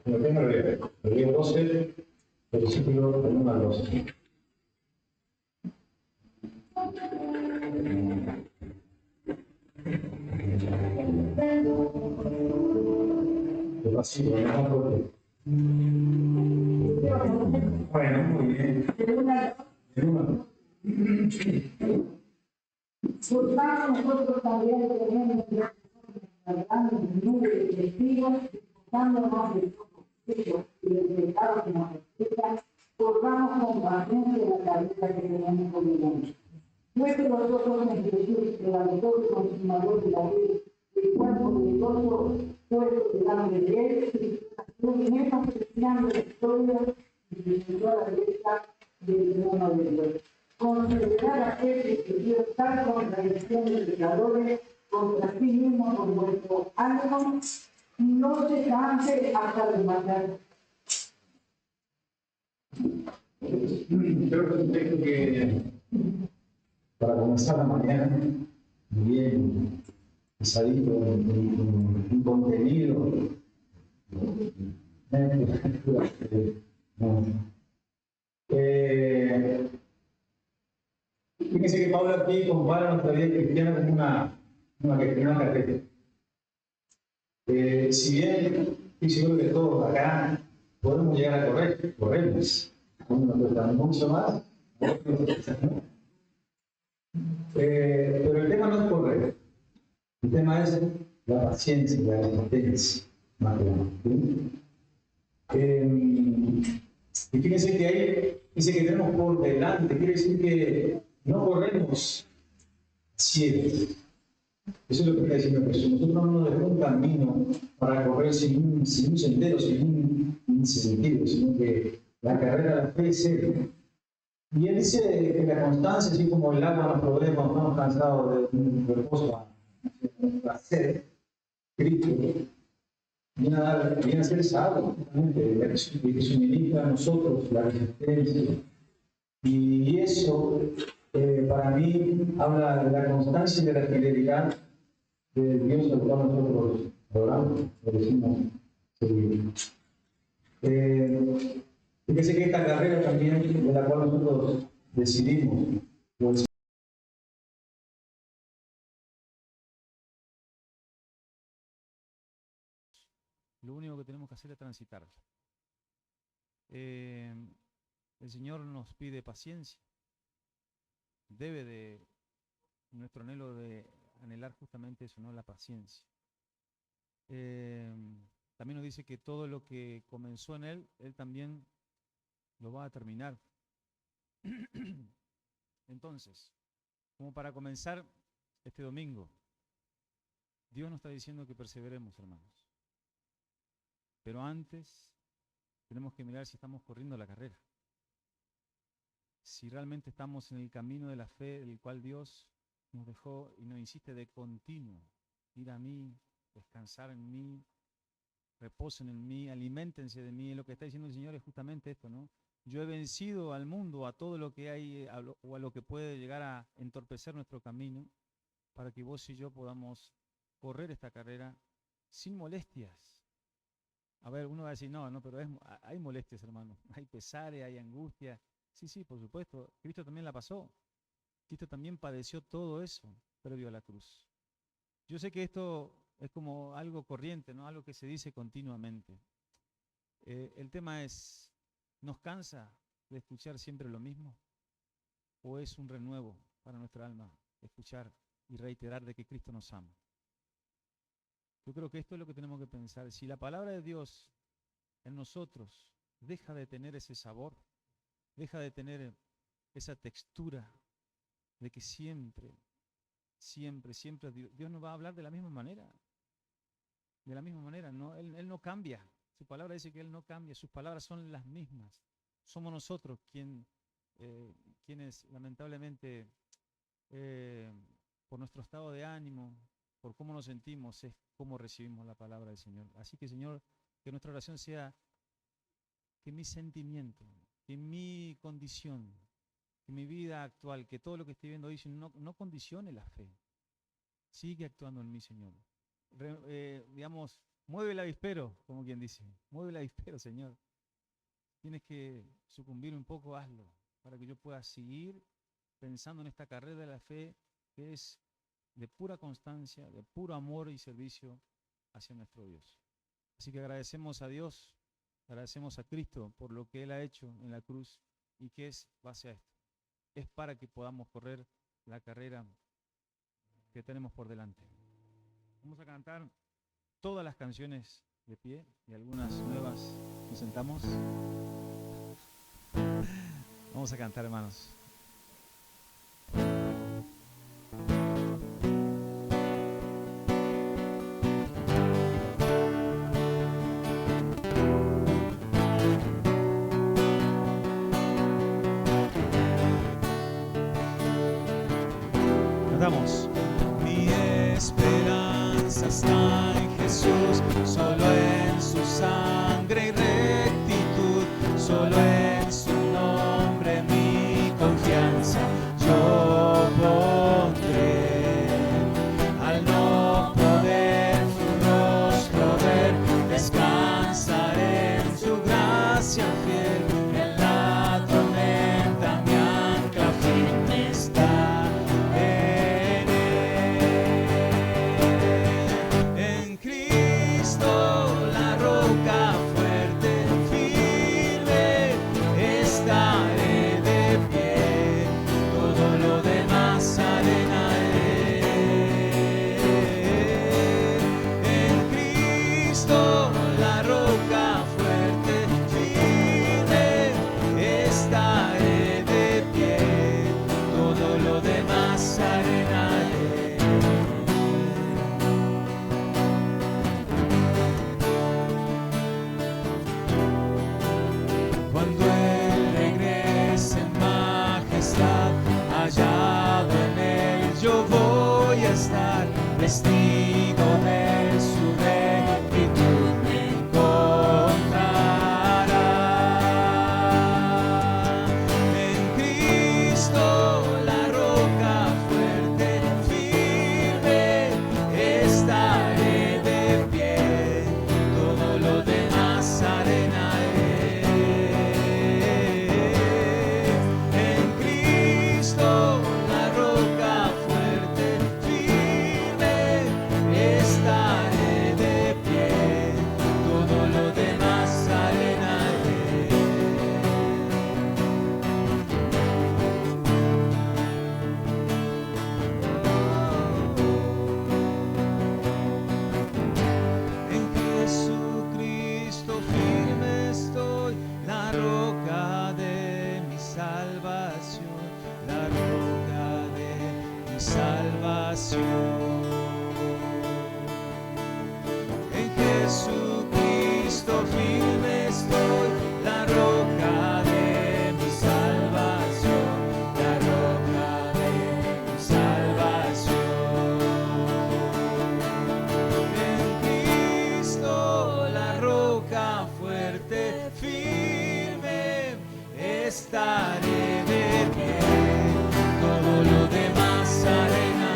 Lo tengo en el libro 12, versículo del 1 al 12. Lo así, no fuerte. Bueno, muy bien. El 1. Nosotros también tenemos grandes número de testigos, dándonos de todo y del pecado que nos respeta, corramos con paciencia la cabeza que tenemos con el nuestros dos órdenes de Jesús, el autor y consumador de la fe, el cuerpo glorioso, puesto delante de él, los menos cristianos de la historia y defensor a la derecha del trono de Dios. Considerar a aquel que dio tal contradicción de pecadores contra sí mismo con vuestro ánimo, no se canse hasta de matar. Creo que es un texto que para comenzar la mañana, bien pesadito, un contenido. Fíjense que Pablo aquí compara nuestra vida cristiana con una carrera. Si bien estoy seguro que todos acá podemos llegar a correr, corremos. Uno cuesta mucho más. Pero el tema no es correr, el tema es la paciencia, la resistencia, más grande. Y fíjense que ahí dice que tenemos por delante, quiere decir que no corremos ciegos. Eso es lo que está diciendo Jesús. Nosotros no nos dejamos un camino para correr sin un sendero, sin un sentido, sino que la carrera de la fe es seria. Y él dice que la constancia, así como el agua nos provee cuando estamos cansados de un reposo a sed, Cristo viene a ser esa agua, justamente, la que suministra a nosotros la resistencia. Y eso, para mí, habla de la constancia y de la fidelidad de Dios al cual nosotros adoramos, lo decimos seguir. Fíjese que esta carrera también, de la cual nosotros decidimos, pues, lo único que tenemos que hacer es transitarla. El Señor nos pide paciencia. Debe de nuestro anhelo de anhelar justamente eso, ¿no? La paciencia. También nos dice que todo lo que comenzó en Él, Él también lo va a terminar. Entonces, como para comenzar este domingo, Dios nos está diciendo que perseveremos, hermanos. Pero antes tenemos que mirar si estamos corriendo la carrera. Si realmente estamos en el camino de la fe, el cual Dios nos dejó y nos insiste de continuo. Ir a mí, descansar en mí, reposen en mí, aliméntense de mí. Lo que está diciendo el Señor es justamente esto, ¿no? Yo he vencido al mundo, a todo lo que hay o a lo que puede llegar a entorpecer nuestro camino, para que vos y yo podamos correr esta carrera sin molestias. A ver, uno va a decir, no, pero hay molestias, hermano. Hay pesares, hay angustia. Sí, por supuesto. Cristo también la pasó. Cristo también padeció todo eso previo a la cruz. Yo sé que esto es como algo corriente, ¿no? Algo que se dice continuamente. El tema es, ¿nos cansa de escuchar siempre lo mismo? ¿O es un renuevo para nuestra alma escuchar y reiterar de que Cristo nos ama? Yo creo que esto es lo que tenemos que pensar. Si la palabra de Dios en nosotros deja de tener ese sabor, deja de tener esa textura de que siempre Dios nos va a hablar de la misma manera. De la misma manera, ¿no? Él no cambia. Su palabra dice que Él no cambia. Sus palabras son las mismas. Somos nosotros quienes lamentablemente, por nuestro estado de ánimo, por cómo nos sentimos, es cómo recibimos la palabra del Señor. Así que, Señor, que nuestra oración sea que mi sentimiento, que mi condición, que mi vida actual, que todo lo que estoy viendo hoy no condicione la fe. Sigue actuando en mí, Señor. Digamos, Mueve el avispero, como quien dice. Mueve el avispero, Señor. Tienes que sucumbir un poco, hazlo, para que yo pueda seguir pensando en esta carrera de la fe que es de pura constancia, de puro amor y servicio hacia nuestro Dios. Así que agradecemos a Dios, agradecemos a Cristo por lo que Él ha hecho en la cruz y que es base a esto. Es para que podamos correr la carrera que tenemos por delante. Vamos a cantar todas las canciones de pie y algunas nuevas. Nos sentamos. Vamos a cantar, hermanos. Cantamos. Mi esperanza está en Jesús, solo en su sangre y rectitud, solo en su nombre mi confianza yo pondré. Al no poder su rostro ver, descansaré en su gracia fiel. En la tormenta mi ancla firme está. Vestido de su rectitud me encontrará. En Cristo la roca fuerte, firme, estaré de pie. Todo lo demás arena es. En Cristo la roca fuerte, estaré de pie, todo lo demás arena es. En Jesucristo firme estoy, la roca de mi salvación, la roca de mi salvación. Jesucristo firme estoy, la roca de mi salvación, la roca de mi salvación. En Cristo la roca fuerte, firme, estaré de pie, todo lo demás arena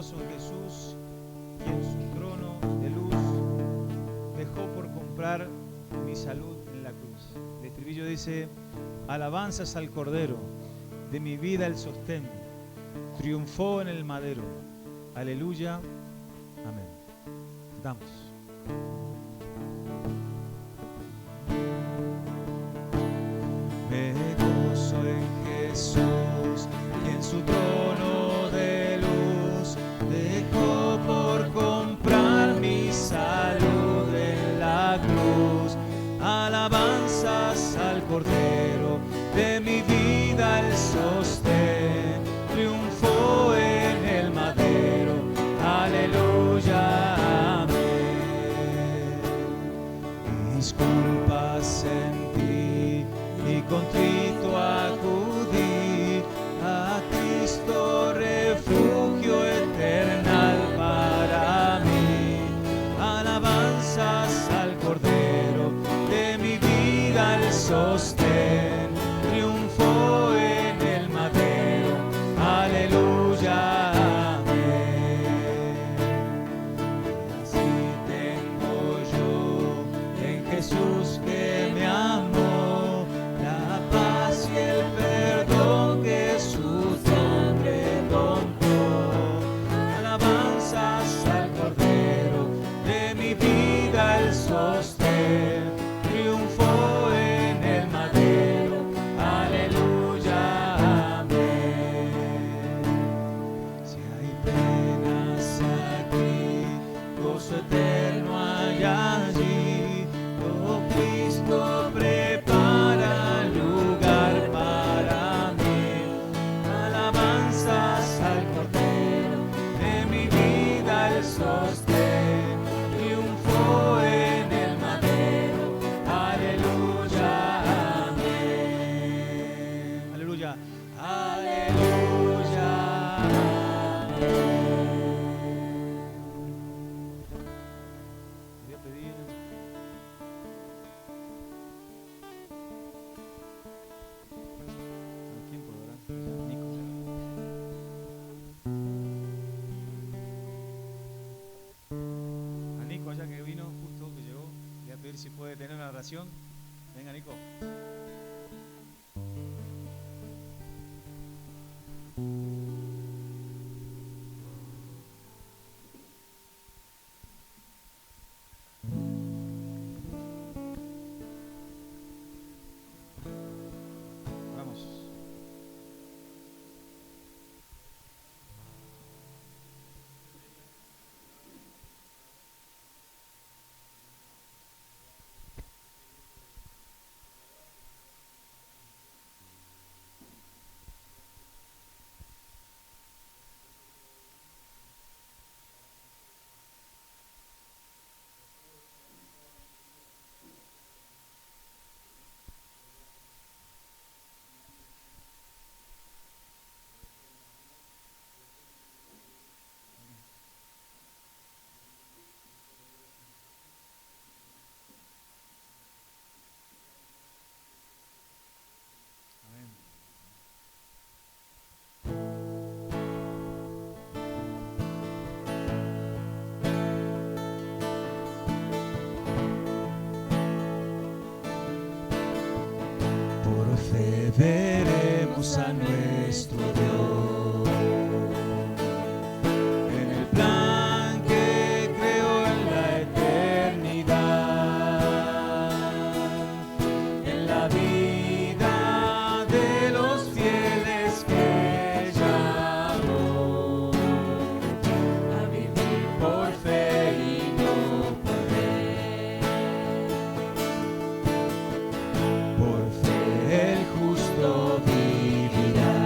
en Jesús y en su trono de luz dejó por comprar mi salud en la cruz. El estribillo dice: alabanzas al Cordero, de mi vida el sostén, triunfó en el madero. Aleluya, amén. Damos. Me gozo en Jesús y en su trono de luz dejó por comprar mi salud en la cruz. Alabanzas al Cordero, de mi vida el sostén, triunfó en el madero. contrito acudí a Cristo, refugio eternal para mí. Alabanzas al Cordero, de mi vida el sostén, triunfó en el madero, aleluya, amén. Así tengo yo en Jesús que me amó, la paz y el perdón que su sangre compró. Alabanzas al Cordero, de mi vida el sostén, triunfó en el madero, aleluya, amén. Si hay penas aquí, gozo eterno hay allí, oh Cristo prepara lugar para mí. Alabanzas al Cordero, de mi vida el sostén, triunfó en el madero, aleluya, amén. Aleluya, aleluya, amén. Voy a pedir ¿quién puede orar? Nico. A Nico, allá que vino, justo que llegó, voy a pedir si puede tener una oración. Venga, Nico. Vamos. Amén. Por fe veremos a nuestro Dios en el plan que creó en la eternidad, en la vida de los fieles que llamó a vivir por fe y no por ver. Por fe el justo vivirá.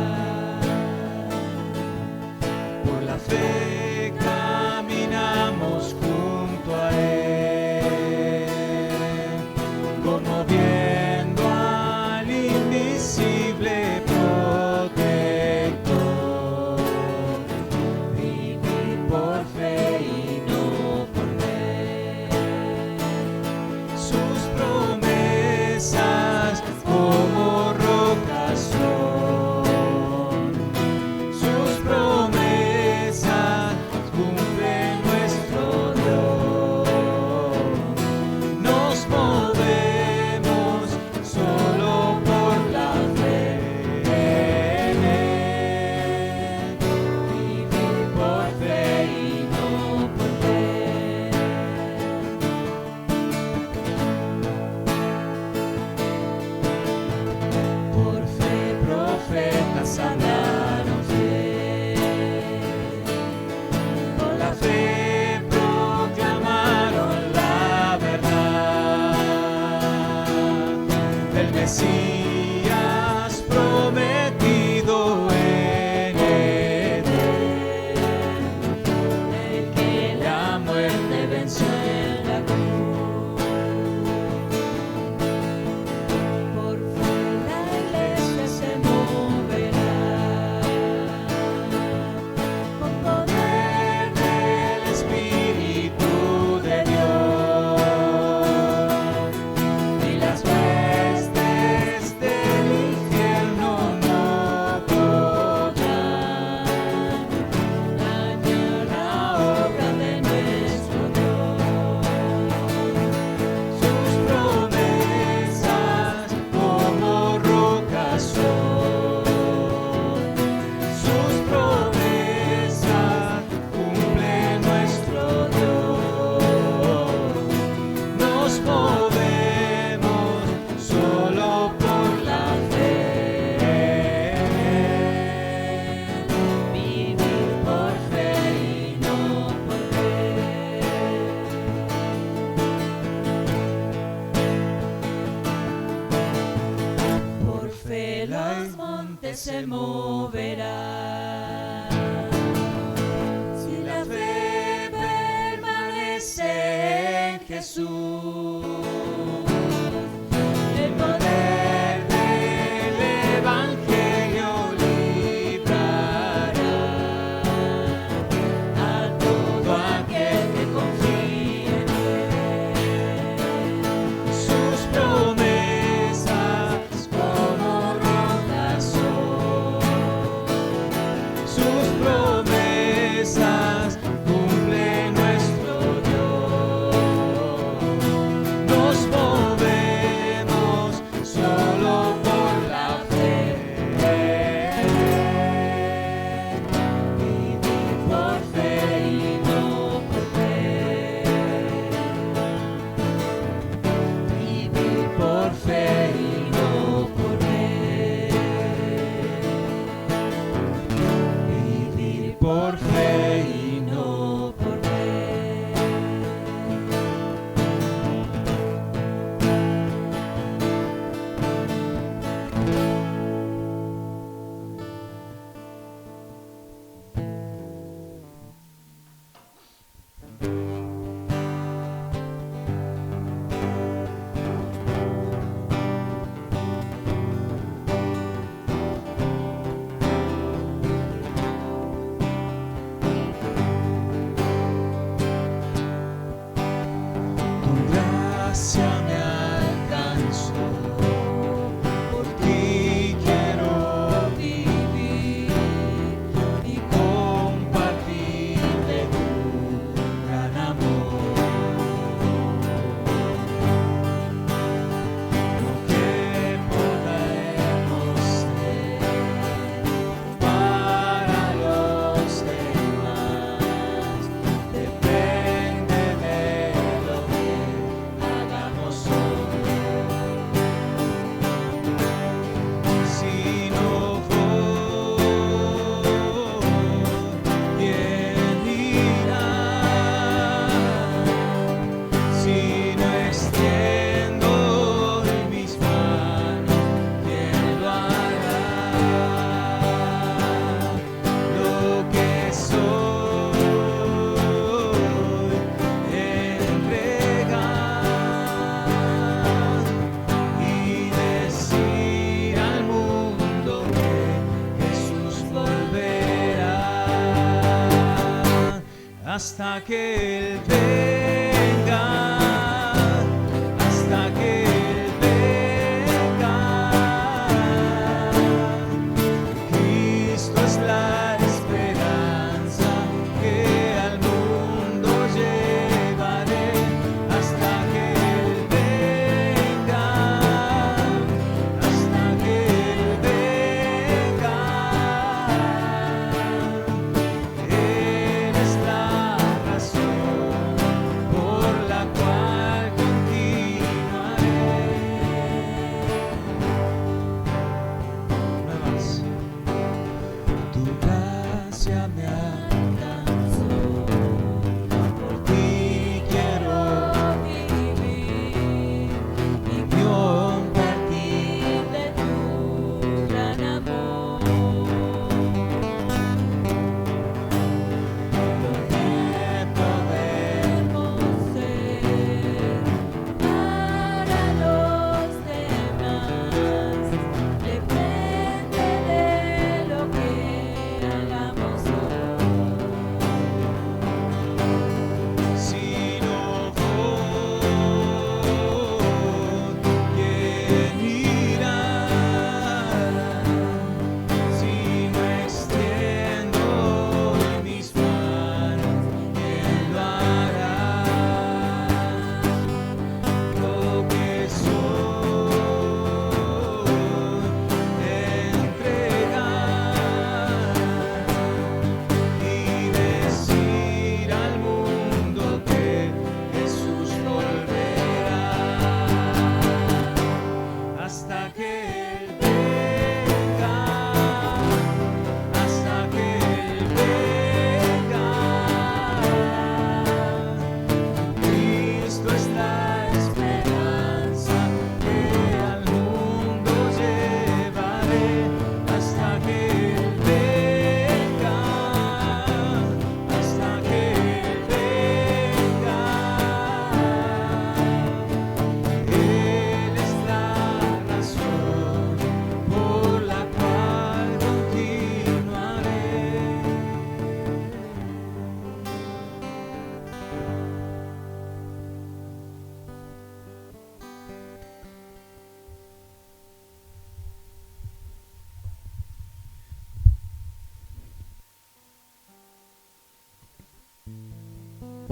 monte se moverá. Si la fe permanece en Jesús, el poder del Evangelio librará a todo aquel que confíe en él. Sus promesas como rocas son, sus promesas cumple nuestro Dios. Nos movemos solo por la fe, vivir por fe y no por ver, vivir por fe y no por ver, vivir por fe y no por ver. Tu gracia me alcanzó, por ti quiero vivir y compartir de tu gran amor. Lo que podemos ser para los demás depende de lo que hagamos hoy. Si no voy, ¿quién irá? Si no extiendo mis manos, ¿quién lo hará? Lo que soy, entregar y decir al mundo que Jesús volverá hasta que Él venga, hasta que Él venga. Cristo es la esperanza que al mundo llevaré hasta que Él venga, hasta que Él venga. Él es la razón por la cual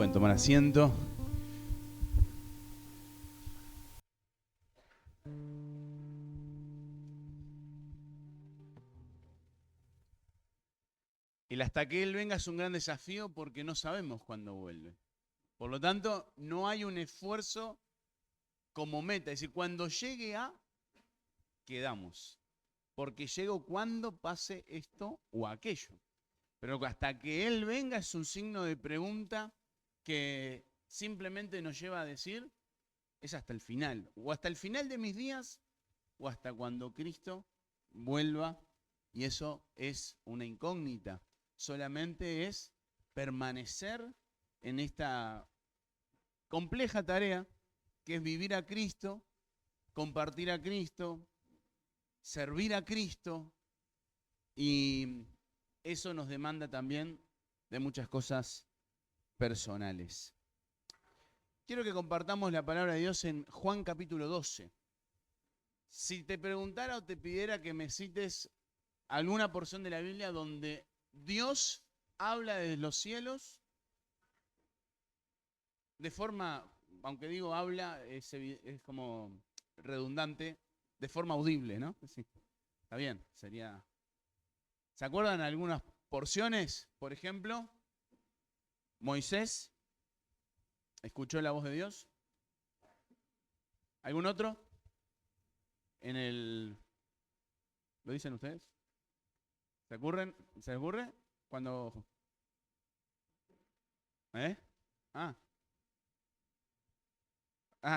Pueden tomar asiento. El hasta que Él venga es un gran desafío porque no sabemos cuándo vuelve. Por lo tanto, no hay un esfuerzo como meta. Es decir, cuando llegue a, quedamos. Porque llego cuando pase esto o aquello. Pero hasta que Él venga es un signo de pregunta que simplemente nos lleva a decir, es hasta el final. O hasta el final de mis días, o hasta cuando Cristo vuelva. Y eso es una incógnita. Solamente es permanecer en esta compleja tarea que es vivir a Cristo, compartir a Cristo, servir a Cristo, y eso nos demanda también de muchas cosas personales. Quiero que compartamos la palabra de Dios en Juan capítulo 12. Si te preguntara o te pidiera que me cites alguna porción de la Biblia donde Dios habla desde los cielos de forma, aunque digo habla, es como redundante, de forma audible, ¿no? Sí, está bien, sería... ¿Se acuerdan algunas porciones? Por ejemplo, Moisés escuchó la voz de Dios. ¿Algún otro? ¿Lo dicen ustedes? ¿Se ocurre? Cuando...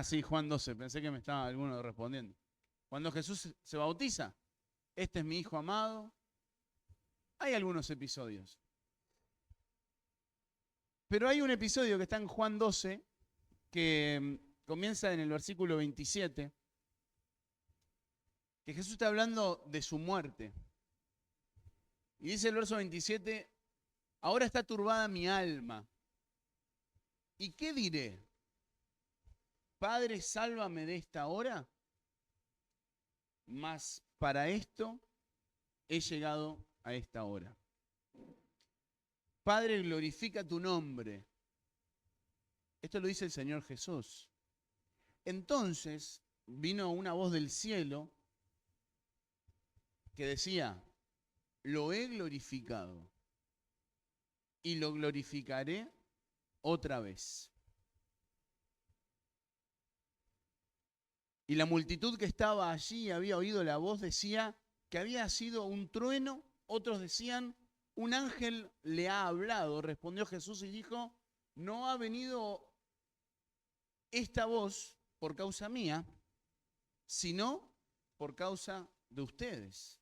Sí, Juan 12. Pensé que me estaba alguno respondiendo. Cuando Jesús se bautiza, este es mi hijo amado. Hay algunos episodios. Pero hay un episodio que está en Juan 12, que comienza en el versículo 27, que Jesús está hablando de su muerte. Y dice el verso 27, ahora está turbada mi alma. ¿Y qué diré? Padre, sálvame de esta hora. Mas para esto he llegado a esta hora. Padre, glorifica tu nombre. Esto lo dice el Señor Jesús. Entonces vino una voz del cielo que decía, lo he glorificado y lo glorificaré otra vez. Y la multitud que estaba allí había oído la voz, decía que había sido un trueno, otros decían, un ángel le ha hablado. Respondió Jesús y dijo, no ha venido esta voz por causa mía, sino por causa de ustedes.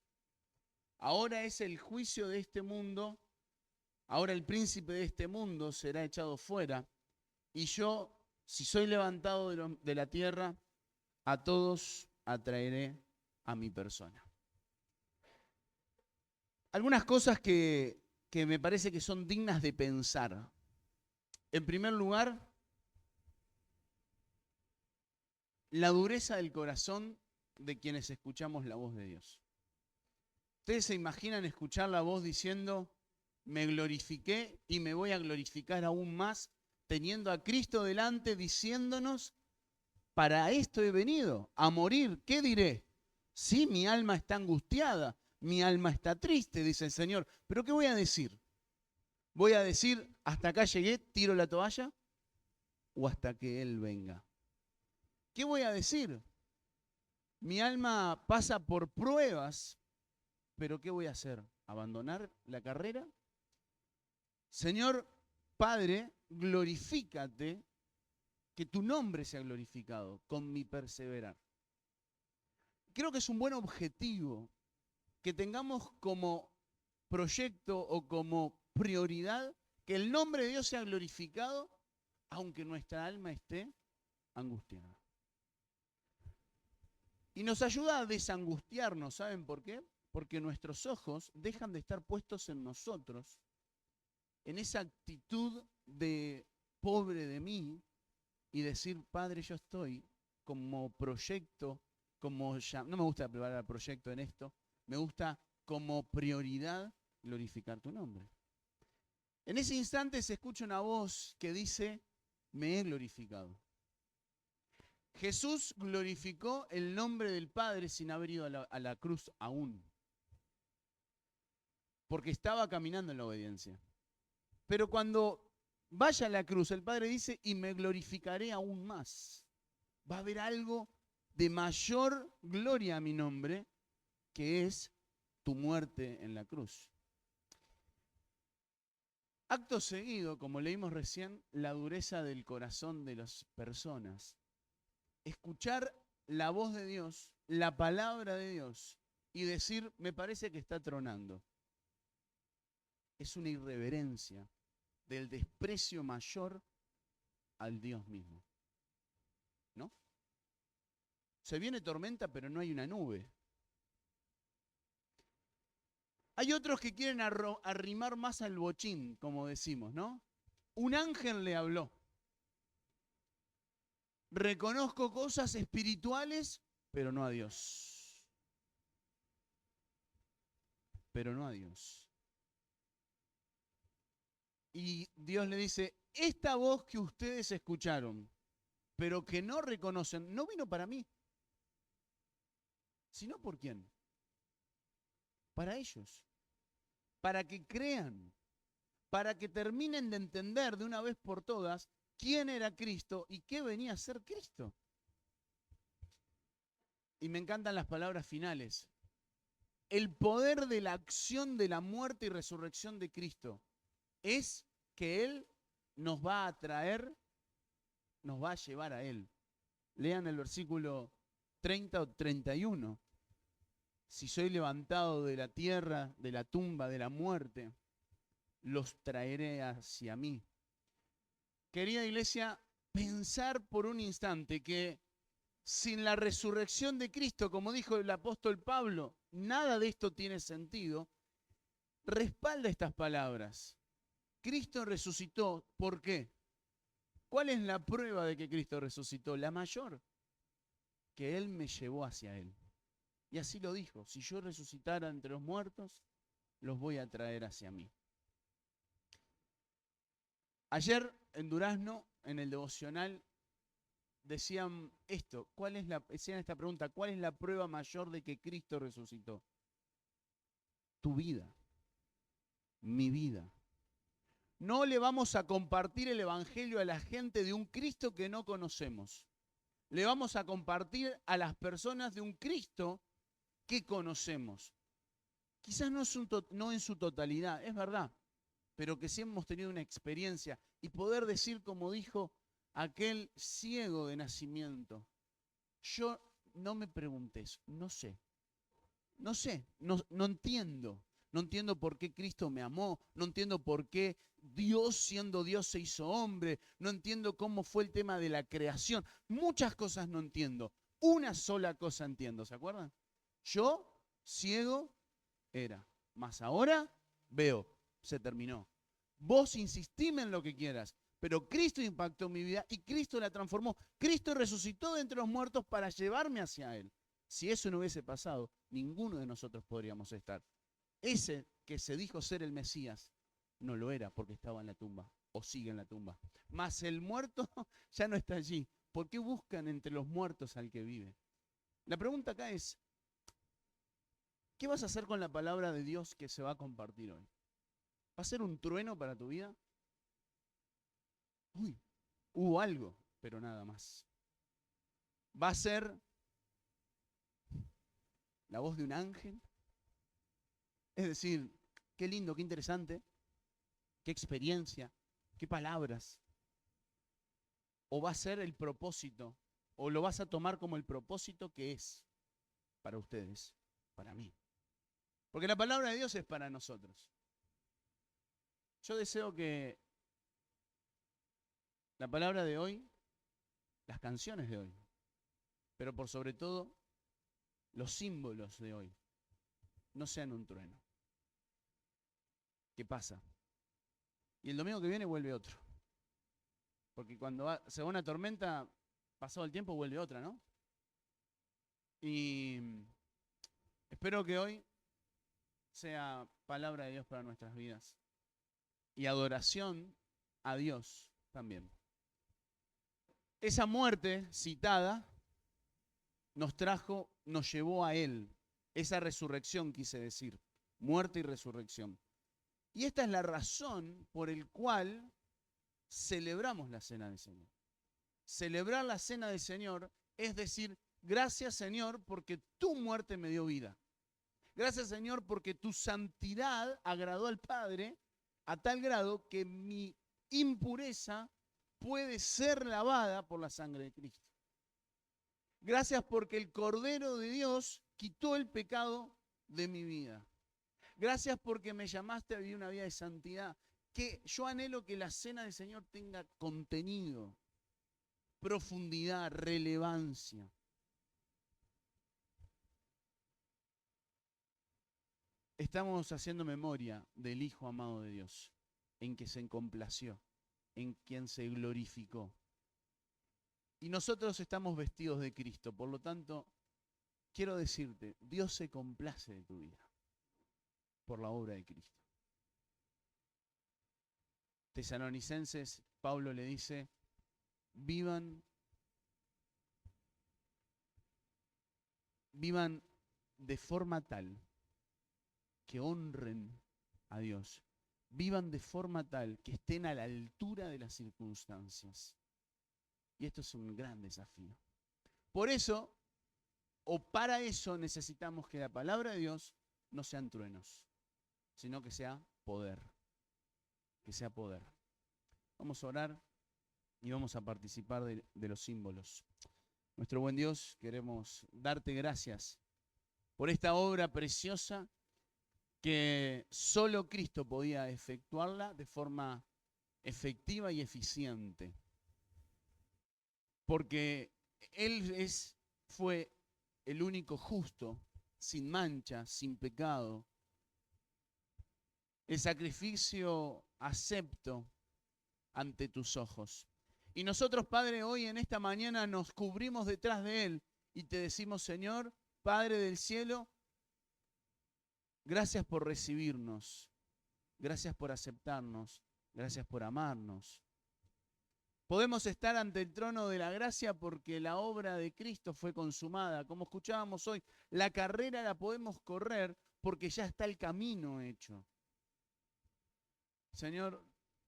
Ahora es el juicio de este mundo, ahora el príncipe de este mundo será echado fuera, y yo, si soy levantado de la tierra, a todos atraeré a mi persona. Algunas cosas que me parece que son dignas de pensar. En primer lugar, la dureza del corazón de quienes escuchamos la voz de Dios. ¿Ustedes se imaginan escuchar la voz diciendo, me glorifiqué y me voy a glorificar aún más, teniendo a Cristo delante diciéndonos, para esto he venido, a morir? ¿Qué diré? Sí, mi alma está angustiada, mi alma está triste, dice el Señor. ¿Pero qué voy a decir? ¿Voy a decir, hasta acá llegué, tiro la toalla? ¿O hasta que Él venga? ¿Qué voy a decir? Mi alma pasa por pruebas, pero ¿qué voy a hacer? ¿Abandonar la carrera? Señor Padre, glorifícate, que tu nombre sea glorificado con mi perseverar. Creo que es un buen objetivo que tengamos como proyecto o como prioridad que el nombre de Dios sea glorificado, aunque nuestra alma esté angustiada. Y nos ayuda a desangustiarnos, ¿saben por qué? Porque nuestros ojos dejan de estar puestos en nosotros, en esa actitud de pobre de mí, y decir, Padre, yo estoy como proyecto, no me gusta la palabra proyecto en esto, me gusta como prioridad glorificar tu nombre. En ese instante se escucha una voz que dice, me he glorificado. Jesús glorificó el nombre del Padre sin haber ido a la cruz aún, porque estaba caminando en la obediencia. Pero cuando vaya a la cruz, el Padre dice, y me glorificaré aún más. Va a haber algo de mayor gloria a mi nombre, que es tu muerte en la cruz. Acto seguido, como leímos recién, la dureza del corazón de las personas. Escuchar la voz de Dios, la palabra de Dios, y decir, me parece que está tronando. Es una irreverencia del desprecio mayor al Dios mismo. ¿No? Se viene tormenta, pero no hay una nube. Hay otros que quieren arrimar más al bochín, como decimos, ¿no? Un ángel le habló. Reconozco cosas espirituales, pero no a Dios. Pero no a Dios. Y Dios le dice, esta voz que ustedes escucharon, pero que no reconocen, no vino para mí. ¿Sino por quién? Para ellos. Para que crean. Para que terminen de entender de una vez por todas quién era Cristo y qué venía a ser Cristo. Y me encantan las palabras finales. El poder de la acción de la muerte y resurrección de Cristo es que Él nos va a traer, nos va a llevar a Él. Lean el versículo 30 o 31. Si soy levantado de la tierra, de la tumba, de la muerte, los traeré hacia mí. Querida iglesia, pensar por un instante que sin la resurrección de Cristo, como dijo el apóstol Pablo, nada de esto tiene sentido, respalda estas palabras. Cristo resucitó, ¿por qué? ¿Cuál es la prueba de que Cristo resucitó? La mayor, que Él me llevó hacia Él. Y así lo dijo, si yo resucitara entre los muertos, los voy a traer hacia mí. Ayer en Durazno, en el devocional, decían esto, decían esta pregunta, ¿cuál es la prueba mayor de que Cristo resucitó? Tu vida, mi vida. No le vamos a compartir el evangelio a la gente de un Cristo que no conocemos. Le vamos a compartir a las personas de un Cristo que conocemos. Quizás no en su totalidad, es verdad, pero que sí hemos tenido una experiencia y poder decir, como dijo aquel ciego de nacimiento, yo no me preguntes, no entiendo. No entiendo por qué Cristo me amó, no entiendo por qué Dios siendo Dios se hizo hombre, no entiendo cómo fue el tema de la creación. Muchas cosas no entiendo, una sola cosa entiendo, ¿se acuerdan? Yo, ciego, era, mas ahora veo, se terminó. Vos insistime en lo que quieras, pero Cristo impactó mi vida y Cristo la transformó. Cristo resucitó de entre los muertos para llevarme hacia Él. Si eso no hubiese pasado, ninguno de nosotros podríamos estar. Ese que se dijo ser el Mesías no lo era porque estaba en la tumba o sigue en la tumba. Mas el muerto ya no está allí. ¿Por qué buscan entre los muertos al que vive? La pregunta acá es, ¿qué vas a hacer con la palabra de Dios que se va a compartir hoy? ¿Va a ser un trueno para tu vida? Uy, hubo algo, pero nada más. ¿Va a ser la voz de un ángel? Es decir, qué lindo, qué interesante, qué experiencia, qué palabras. O va a ser el propósito, o lo vas a tomar como el propósito que es para ustedes, para mí. Porque la palabra de Dios es para nosotros. Yo deseo que la palabra de hoy, las canciones de hoy, pero por sobre todo los símbolos de hoy, no sean un trueno. ¿Qué pasa? Y el domingo que viene vuelve otro. Porque cuando se va una tormenta, pasado el tiempo vuelve otra, ¿no? Y espero que hoy sea palabra de Dios para nuestras vidas. y adoración a Dios también. Esa muerte citada nos llevó a Él. Esa resurrección, quise decir, muerte y resurrección. Y esta es la razón por la cual celebramos la Cena del Señor. Celebrar la Cena del Señor es decir, gracias Señor porque tu muerte me dio vida. Gracias Señor porque tu santidad agradó al Padre a tal grado que mi impureza puede ser lavada por la sangre de Cristo. Gracias porque el Cordero de Dios quitó el pecado de mi vida. Gracias porque me llamaste a vivir una vida de santidad. Que yo anhelo que la Cena del Señor tenga contenido, profundidad, relevancia. Estamos haciendo memoria del Hijo amado de Dios, en que se complació, en quien se glorificó. Y nosotros estamos vestidos de Cristo, por lo tanto, quiero decirte, Dios se complace de tu vida por la obra de Cristo. Tesalonicenses, Pablo le dice, vivan de forma tal que honren a Dios. Vivan de forma tal que estén a la altura de las circunstancias. Y esto es un gran desafío. Por eso, o para eso, necesitamos que la palabra de Dios no sean truenos, sino que sea poder. Que sea poder. Vamos a orar y vamos a participar de los símbolos. Nuestro buen Dios, queremos darte gracias por esta obra preciosa que solo Cristo podía efectuarla de forma efectiva y eficiente. Porque Él fue el único justo, sin mancha, sin pecado. El sacrificio acepto ante tus ojos. Y nosotros, Padre, hoy en esta mañana nos cubrimos detrás de Él y te decimos, Señor, Padre del cielo, gracias por recibirnos, gracias por aceptarnos, gracias por amarnos. Podemos estar ante el trono de la gracia porque la obra de Cristo fue consumada. Como escuchábamos hoy, la carrera la podemos correr porque ya está el camino hecho. Señor,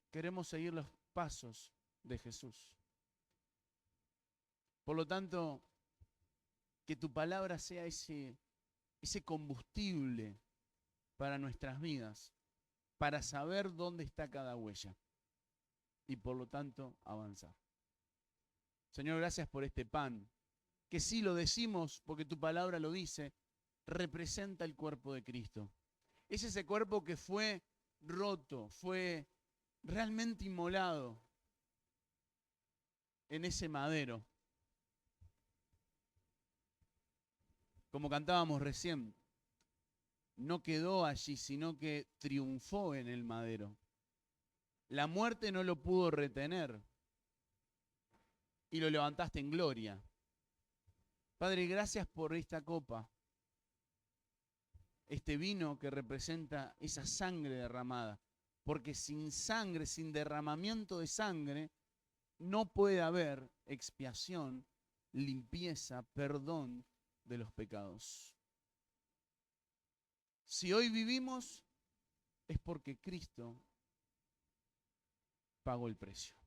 queremos seguir los pasos de Jesús. Por lo tanto, que tu palabra sea ese combustible para nuestras vidas, para saber dónde está cada huella y por lo tanto avanzar. Señor, gracias por este pan, que sí lo decimos porque tu palabra lo dice, representa el cuerpo de Cristo. Es ese cuerpo que fue roto, fue realmente inmolado en ese madero. Como cantábamos recién, no quedó allí, sino que triunfó en el madero. La muerte no lo pudo retener y lo levantaste en gloria. Padre, gracias por esta copa, este vino que representa esa sangre derramada, porque sin sangre, sin derramamiento de sangre, no puede haber expiación, limpieza, perdón de los pecados. Si hoy vivimos, es porque Cristo pagó el precio.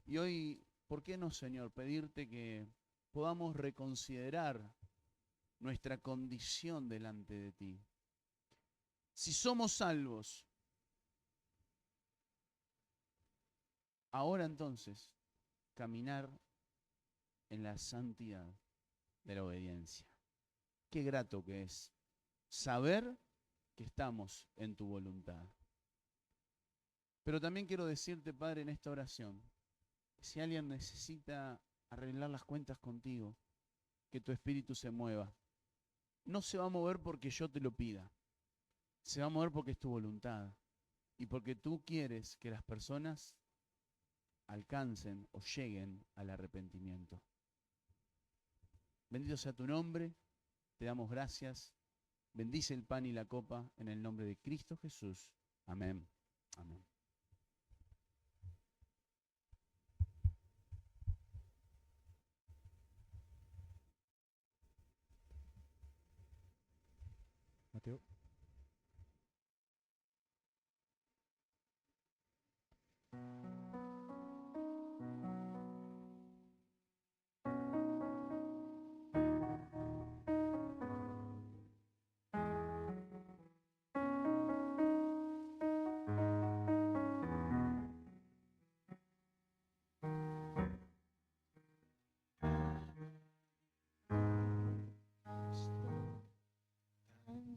Y hoy, ¿por qué no, Señor, pedirte que podamos reconsiderar nuestra condición delante de ti? Si somos salvos, ahora entonces, caminar en la santidad de la obediencia. Qué grato que es saber que estamos en tu voluntad. Pero también quiero decirte, Padre, en esta oración, que si alguien necesita arreglar las cuentas contigo, que tu espíritu se mueva. No se va a mover porque yo te lo pida. Se va a mover porque es tu voluntad. Y porque tú quieres que las personas alcancen o lleguen al arrepentimiento. Bendito sea tu nombre. Te damos gracias. Bendice el pan y la copa en el nombre de Cristo Jesús. Amén. Amén. Mateo.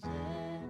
Lleno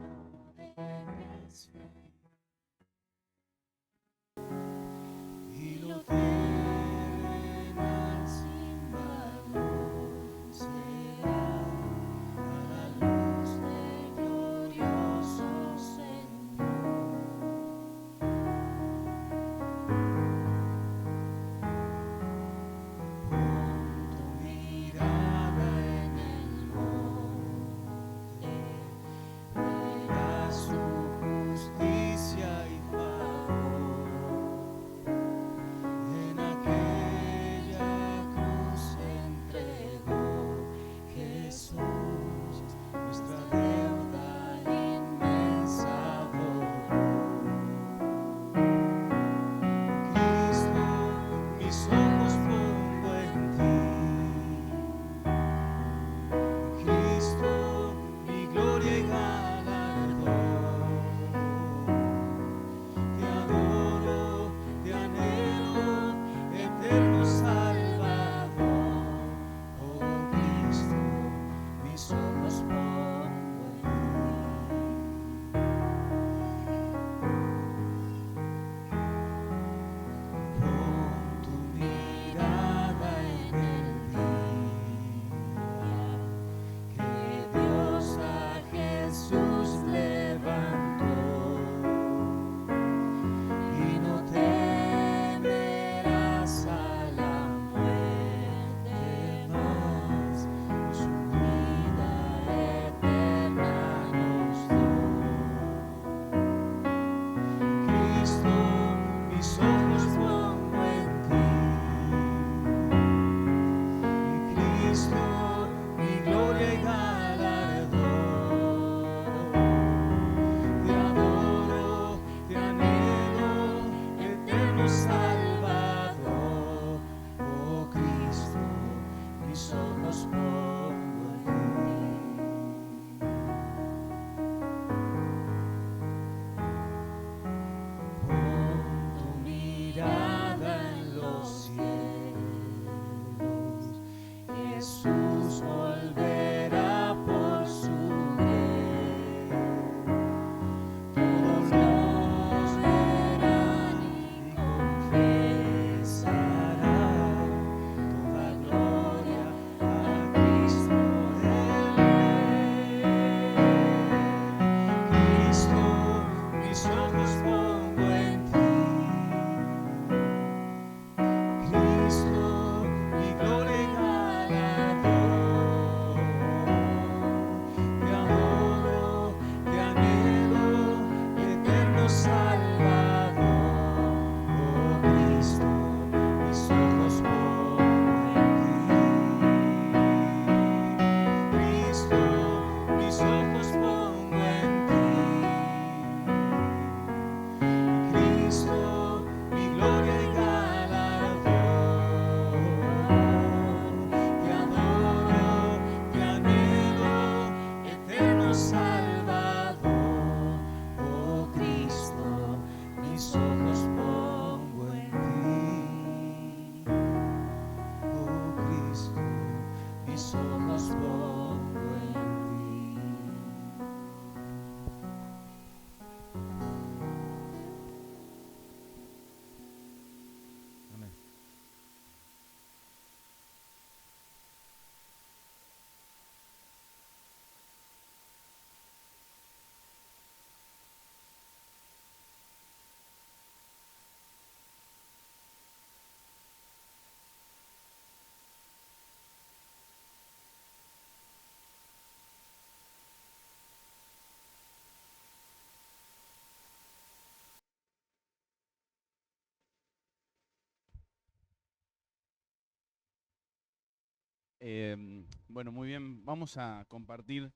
Bueno, muy bien. Vamos a compartir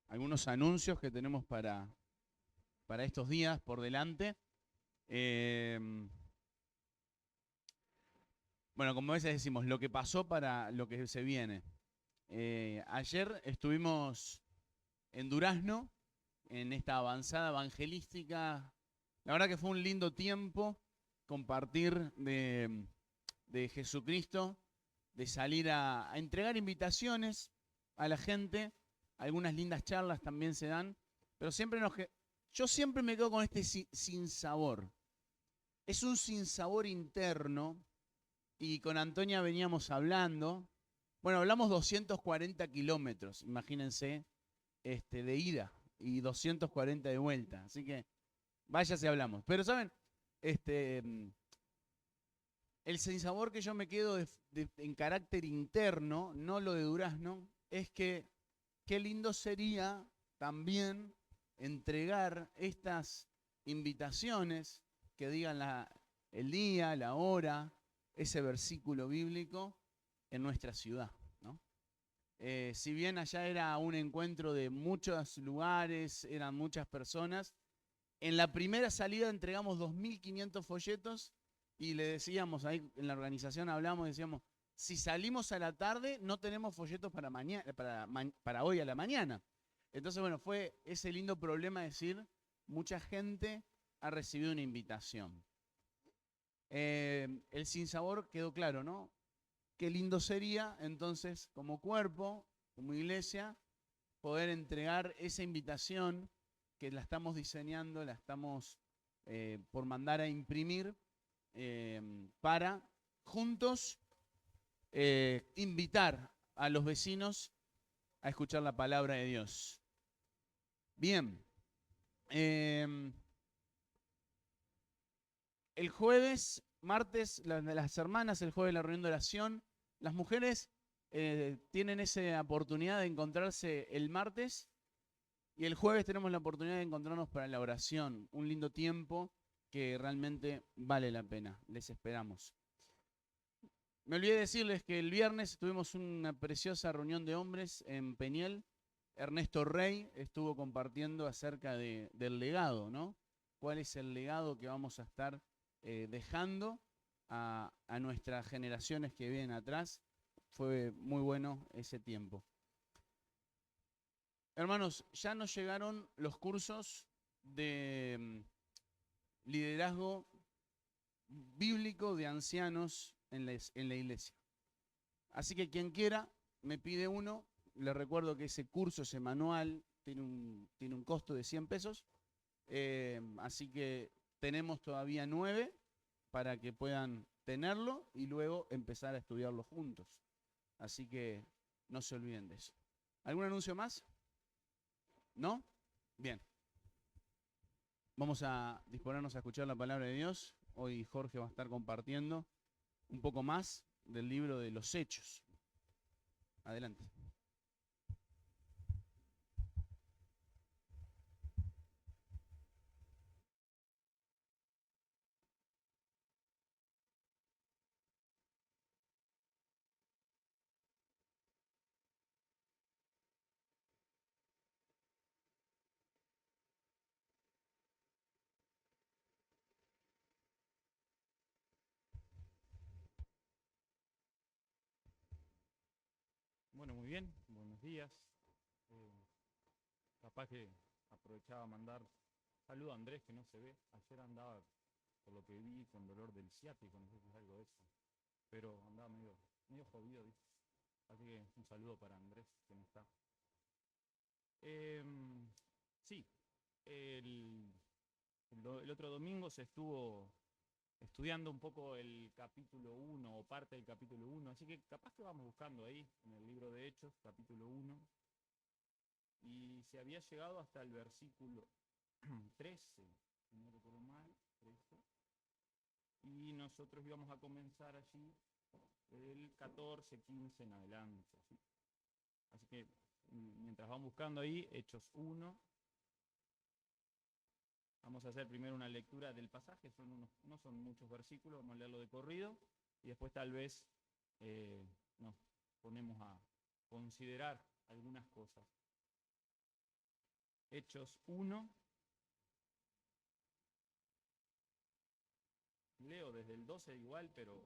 algunos anuncios que tenemos para estos días por delante. Bueno, como a veces decimos, lo que pasó para lo que se viene. Ayer estuvimos en Durazno, en esta avanzada evangelística. La verdad que fue un lindo tiempo compartir de Jesucristo, de salir a entregar invitaciones a la gente. Algunas lindas charlas también se dan, pero yo siempre me quedo con este sinsabor. Es un sinsabor interno, y con Antonia veníamos hablando. Bueno, hablamos 240 kilómetros, imagínense, de ida y 240 de vuelta. Así que vaya si hablamos. Pero, ¿saben? El sinsabor que yo me quedo en carácter interno, no lo de Durazno, es que qué lindo sería también entregar estas invitaciones que digan el día, la hora, ese versículo bíblico en nuestra ciudad, ¿no? Si bien allá era un encuentro de muchos lugares, eran muchas personas, en la primera salida entregamos 2.500 folletos y le decíamos, ahí en la organización hablamos, decíamos, si salimos a la tarde no tenemos folletos para hoy a la mañana. Entonces, bueno, fue ese lindo problema de decir, mucha gente ha recibido una invitación. El sinsabor quedó claro, ¿no? Qué lindo sería, entonces, como cuerpo, como iglesia, poder entregar esa invitación que la estamos diseñando, la estamos por mandar a imprimir, para juntos invitar a los vecinos a escuchar la palabra de Dios. Bien. El jueves, martes, las hermanas, el jueves la reunión de oración. Las mujeres tienen esa oportunidad de encontrarse el martes, y el jueves tenemos la oportunidad de encontrarnos para la oración. Un lindo tiempo que realmente vale la pena. Les esperamos. Me olvidé decirles que el viernes tuvimos una preciosa reunión de hombres en Peñiel. Ernesto Rey estuvo compartiendo acerca del legado, ¿no? ¿Cuál es el legado que vamos a estar dejando a nuestras generaciones que vienen atrás? Fue muy bueno ese tiempo. Hermanos, ya nos llegaron los cursos de liderazgo bíblico de ancianos en la iglesia. Así que quien quiera, me pide uno. Les recuerdo que ese curso, ese manual, tiene un costo de 100 pesos. Así que tenemos todavía 9 para que puedan tenerlo y luego empezar a estudiarlo juntos. Así que no se olviden de eso. ¿Algún anuncio más? ¿No? Bien. Vamos a disponernos a escuchar la palabra de Dios. Hoy Jorge va a estar compartiendo un poco más del libro de los Hechos. Adelante. Bueno, muy bien, buenos días. Capaz que aprovechaba a mandar saludo a Andrés, que no se ve. Ayer andaba, por lo que vi, con dolor del ciático, no sé si es algo de eso. Pero andaba medio jodido, ¿viste? Así que un saludo para Andrés, que no está. Sí, el otro domingo se estuvo estudiando un poco el capítulo 1 o parte del capítulo 1, así que capaz que vamos buscando ahí en el libro de Hechos, capítulo 1, y se había llegado hasta el versículo 13, si no recuerdo mal, 13, y nosotros íbamos a comenzar allí el 14, 15 en adelante, ¿sí? Así que mientras van buscando ahí, Hechos 1, vamos a hacer primero una lectura del pasaje, no son muchos versículos, vamos a leerlo de corrido y después tal vez nos ponemos considerar algunas cosas. Hechos 1. Leo desde el 12 igual, pero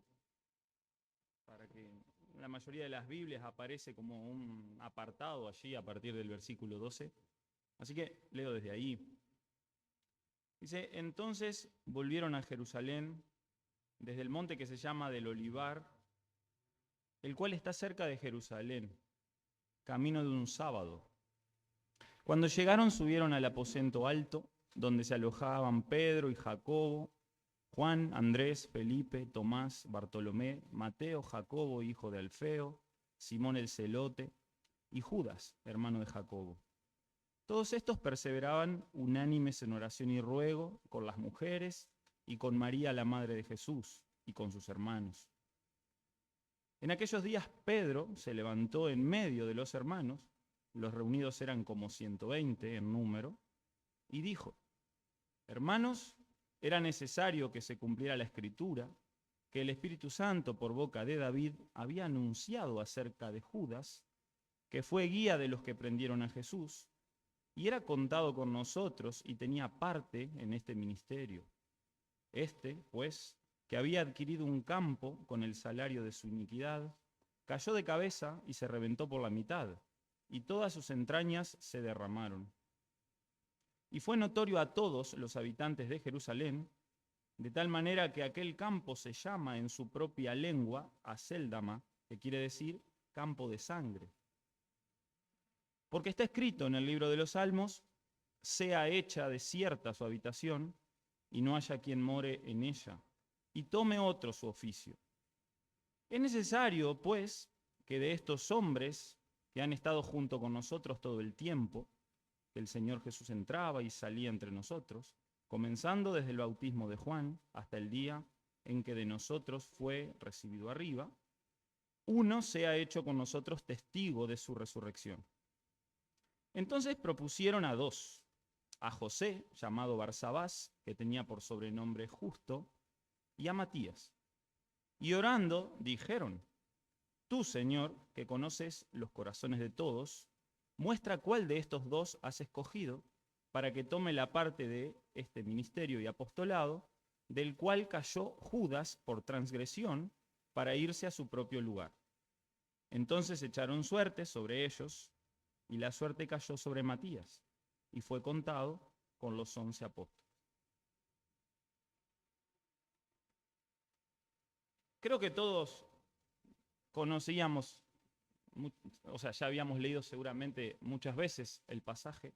para que en la mayoría de las Biblias aparece como un apartado allí a partir del versículo 12. Así que leo desde ahí. Dice, entonces volvieron a Jerusalén desde el monte que se llama del Olivar, el cual está cerca de Jerusalén, camino de un sábado. Cuando llegaron subieron al aposento alto, donde se alojaban Pedro y Jacobo, Juan, Andrés, Felipe, Tomás, Bartolomé, Mateo, Jacobo, hijo de Alfeo, Simón el celote, y Judas, hermano de Jacobo. Todos estos perseveraban unánimes en oración y ruego con las mujeres y con María, la madre de Jesús, y con sus hermanos. En aquellos días Pedro se levantó en medio de los hermanos, los reunidos eran como 120 en número, y dijo, hermanos, era necesario que se cumpliera la Escritura, que el Espíritu Santo por boca de David había anunciado acerca de Judas, que fue guía de los que prendieron a Jesús, y era contado con nosotros y tenía parte en este ministerio. Pues, que había adquirido un campo con el salario de su iniquidad, cayó de cabeza y se reventó por la mitad, y todas sus entrañas se derramaron. Y fue notorio a todos los habitantes de Jerusalén, de tal manera que aquel campo se llama en su propia lengua Acéldama, que quiere decir campo de sangre. Porque está escrito en el libro de los Salmos, sea hecha desierta su habitación, y no haya quien more en ella, y tome otro su oficio. Es necesario, pues, que de estos hombres que han estado junto con nosotros todo el tiempo, que el Señor Jesús entraba y salía entre nosotros, comenzando desde el bautismo de Juan hasta el día en que de nosotros fue recibido arriba, uno sea hecho con nosotros testigo de su resurrección. Entonces propusieron a dos, a José, llamado Barsabás, que tenía por sobrenombre Justo, y a Matías. Y orando dijeron, tú, Señor, que conoces los corazones de todos, muestra cuál de estos dos has escogido para que tome la parte de este ministerio y apostolado, del cual cayó Judas por transgresión para irse a su propio lugar. Entonces echaron suerte sobre ellos, y la suerte cayó sobre Matías, y fue contado con los 11 apóstoles. Creo que todos conocíamos, o sea, ya habíamos leído seguramente muchas veces el pasaje,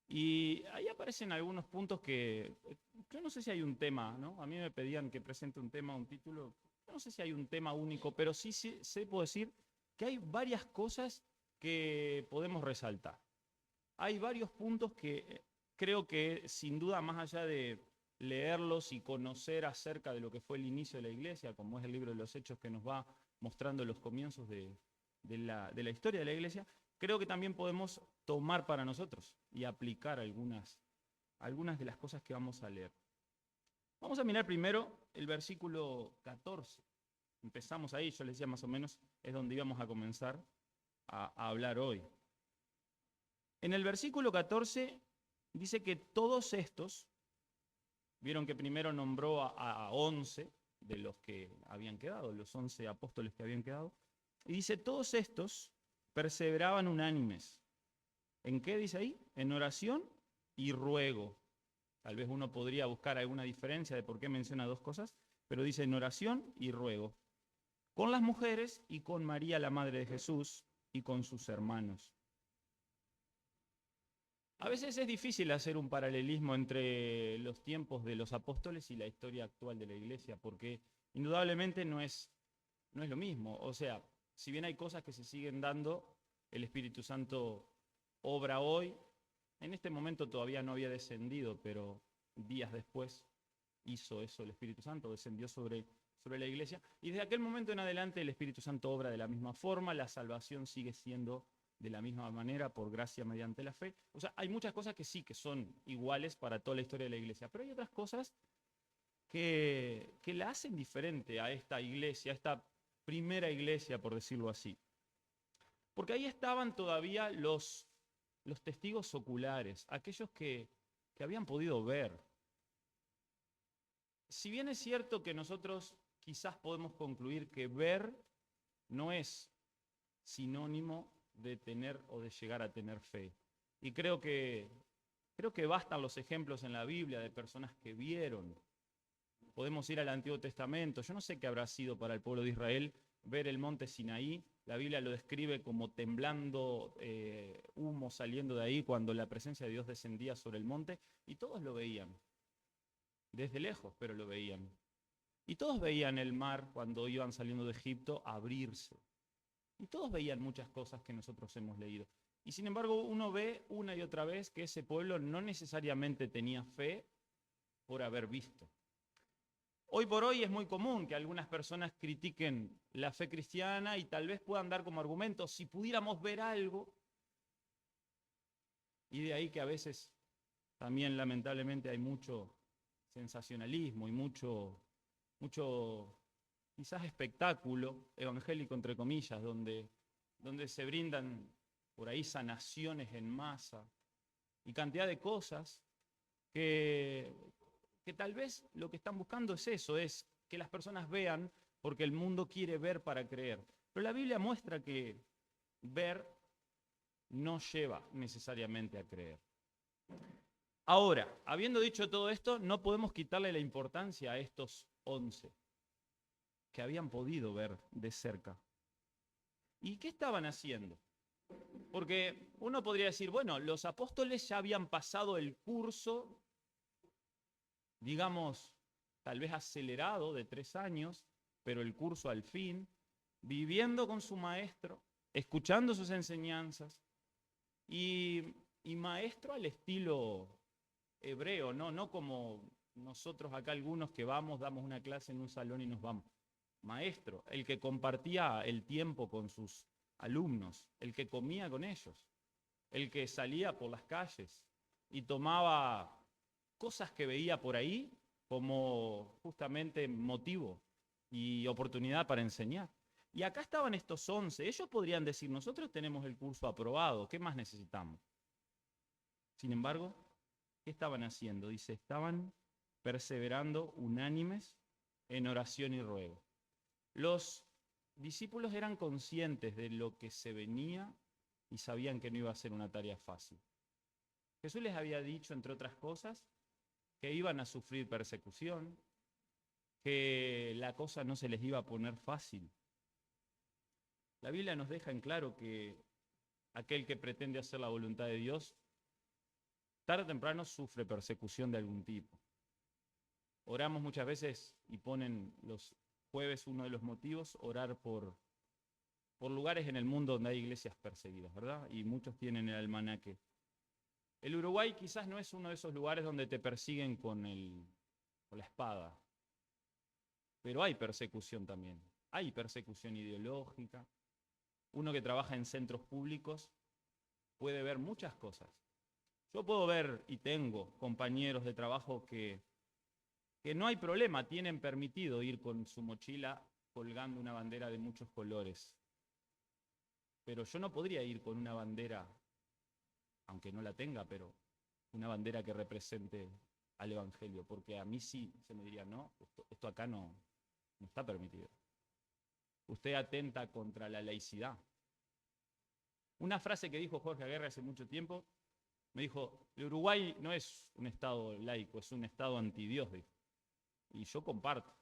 y ahí aparecen algunos puntos que, yo no sé si hay un tema, ¿no? A mí me pedían que presente un tema, un título, yo no sé si hay un tema único, pero sí puedo decir que hay varias cosas que podemos resaltar. Hay varios puntos que creo que sin duda, más allá de leerlos y conocer acerca de lo que fue el inicio de la iglesia, como es el libro de los Hechos que nos va mostrando los comienzos de la historia de la iglesia, creo que también podemos tomar para nosotros y aplicar algunas de las cosas que vamos a leer. Vamos a mirar primero el versículo 14. Empezamos ahí, yo les decía más o menos, es donde íbamos a comenzar a hablar hoy. En el versículo 14 dice que todos estos, vieron que primero nombró a 11 de los que habían quedado, los 11 apóstoles que habían quedado, y dice, todos estos perseveraban unánimes. ¿En qué dice ahí? En oración y ruego. Tal vez uno podría buscar alguna diferencia de por qué menciona dos cosas, pero dice en oración y ruego. Con las mujeres y con María, la madre de Jesús, y con sus hermanos. A veces es difícil hacer un paralelismo entre los tiempos de los apóstoles y la historia actual de la iglesia, porque indudablemente no es lo mismo. O sea, si bien hay cosas que se siguen dando, el Espíritu Santo obra hoy. En este momento todavía no había descendido, pero días después hizo eso el Espíritu Santo, descendió sobre la iglesia. Y desde aquel momento en adelante el Espíritu Santo obra de la misma forma, la salvación sigue siendo de la misma manera, por gracia mediante la fe. O sea, hay muchas cosas que sí, que son iguales para toda la historia de la iglesia, pero hay otras cosas que la hacen diferente a esta iglesia, a esta primera iglesia, por decirlo así. Porque ahí estaban todavía los testigos oculares, aquellos que habían podido ver. Si bien es cierto que nosotros quizás podemos concluir que ver no es sinónimo de tener o de llegar a tener fe. Y creo que bastan los ejemplos en la Biblia de personas que vieron. Podemos ir al Antiguo Testamento. Yo no sé qué habrá sido para el pueblo de Israel ver el monte Sinaí. La Biblia lo describe como temblando, humo saliendo de ahí cuando la presencia de Dios descendía sobre el monte, y todos lo veían. Desde lejos, pero lo veían. Y todos veían el mar cuando iban saliendo de Egipto abrirse. Y todos veían muchas cosas que nosotros hemos leído. Y sin embargo, uno ve una y otra vez que ese pueblo no necesariamente tenía fe por haber visto. Hoy por hoy es muy común que algunas personas critiquen la fe cristiana y tal vez puedan dar como argumento, si pudiéramos ver algo. Y de ahí que a veces también lamentablemente hay mucho sensacionalismo y mucho quizás espectáculo evangélico, entre comillas, donde se brindan por ahí sanaciones en masa y cantidad de cosas que tal vez lo que están buscando es eso, es que las personas vean porque el mundo quiere ver para creer. Pero la Biblia muestra que ver no lleva necesariamente a creer. Ahora, habiendo dicho todo esto, no podemos quitarle la importancia a estos 11 que habían podido ver de cerca. ¿Y qué estaban haciendo? Porque uno podría decir, bueno, los apóstoles ya habían pasado el curso, digamos, tal vez acelerado de 3 años, pero el curso al fin, viviendo con su maestro, escuchando sus enseñanzas, y maestro al estilo hebreo, no como nosotros acá algunos que vamos, damos una clase en un salón y nos vamos. Maestro, el que compartía el tiempo con sus alumnos, el que comía con ellos, el que salía por las calles y tomaba cosas que veía por ahí como justamente motivo y oportunidad para enseñar. Y acá estaban estos 11, ellos podrían decir, nosotros tenemos el curso aprobado, ¿qué más necesitamos? Sin embargo, ¿qué estaban haciendo? Dice, estaban perseverando unánimes en oración y ruego. Los discípulos eran conscientes de lo que se venía y sabían que no iba a ser una tarea fácil. Jesús les había dicho, entre otras cosas, que iban a sufrir persecución, que la cosa no se les iba a poner fácil. La Biblia nos deja en claro que aquel que pretende hacer la voluntad de Dios, tarde o temprano sufre persecución de algún tipo. Oramos muchas veces y ponen los jueves uno de los motivos, orar por lugares en el mundo donde hay iglesias perseguidas, ¿verdad? Y muchos tienen el almanaque. El Uruguay quizás no es uno de esos lugares donde te persiguen con la espada, pero hay persecución también. Hay persecución ideológica. Uno que trabaja en centros públicos puede ver muchas cosas. Yo puedo ver y tengo compañeros de trabajo que no hay problema, tienen permitido ir con su mochila colgando una bandera de muchos colores. Pero yo no podría ir con una bandera, aunque no la tenga, pero una bandera que represente al Evangelio, porque a mí sí se me diría, no, esto acá no está permitido. Usted atenta contra la laicidad. Una frase que dijo Jorge Aguirre hace mucho tiempo, me dijo, el Uruguay no es un estado laico, es un estado antidios, dijo. Y yo comparto,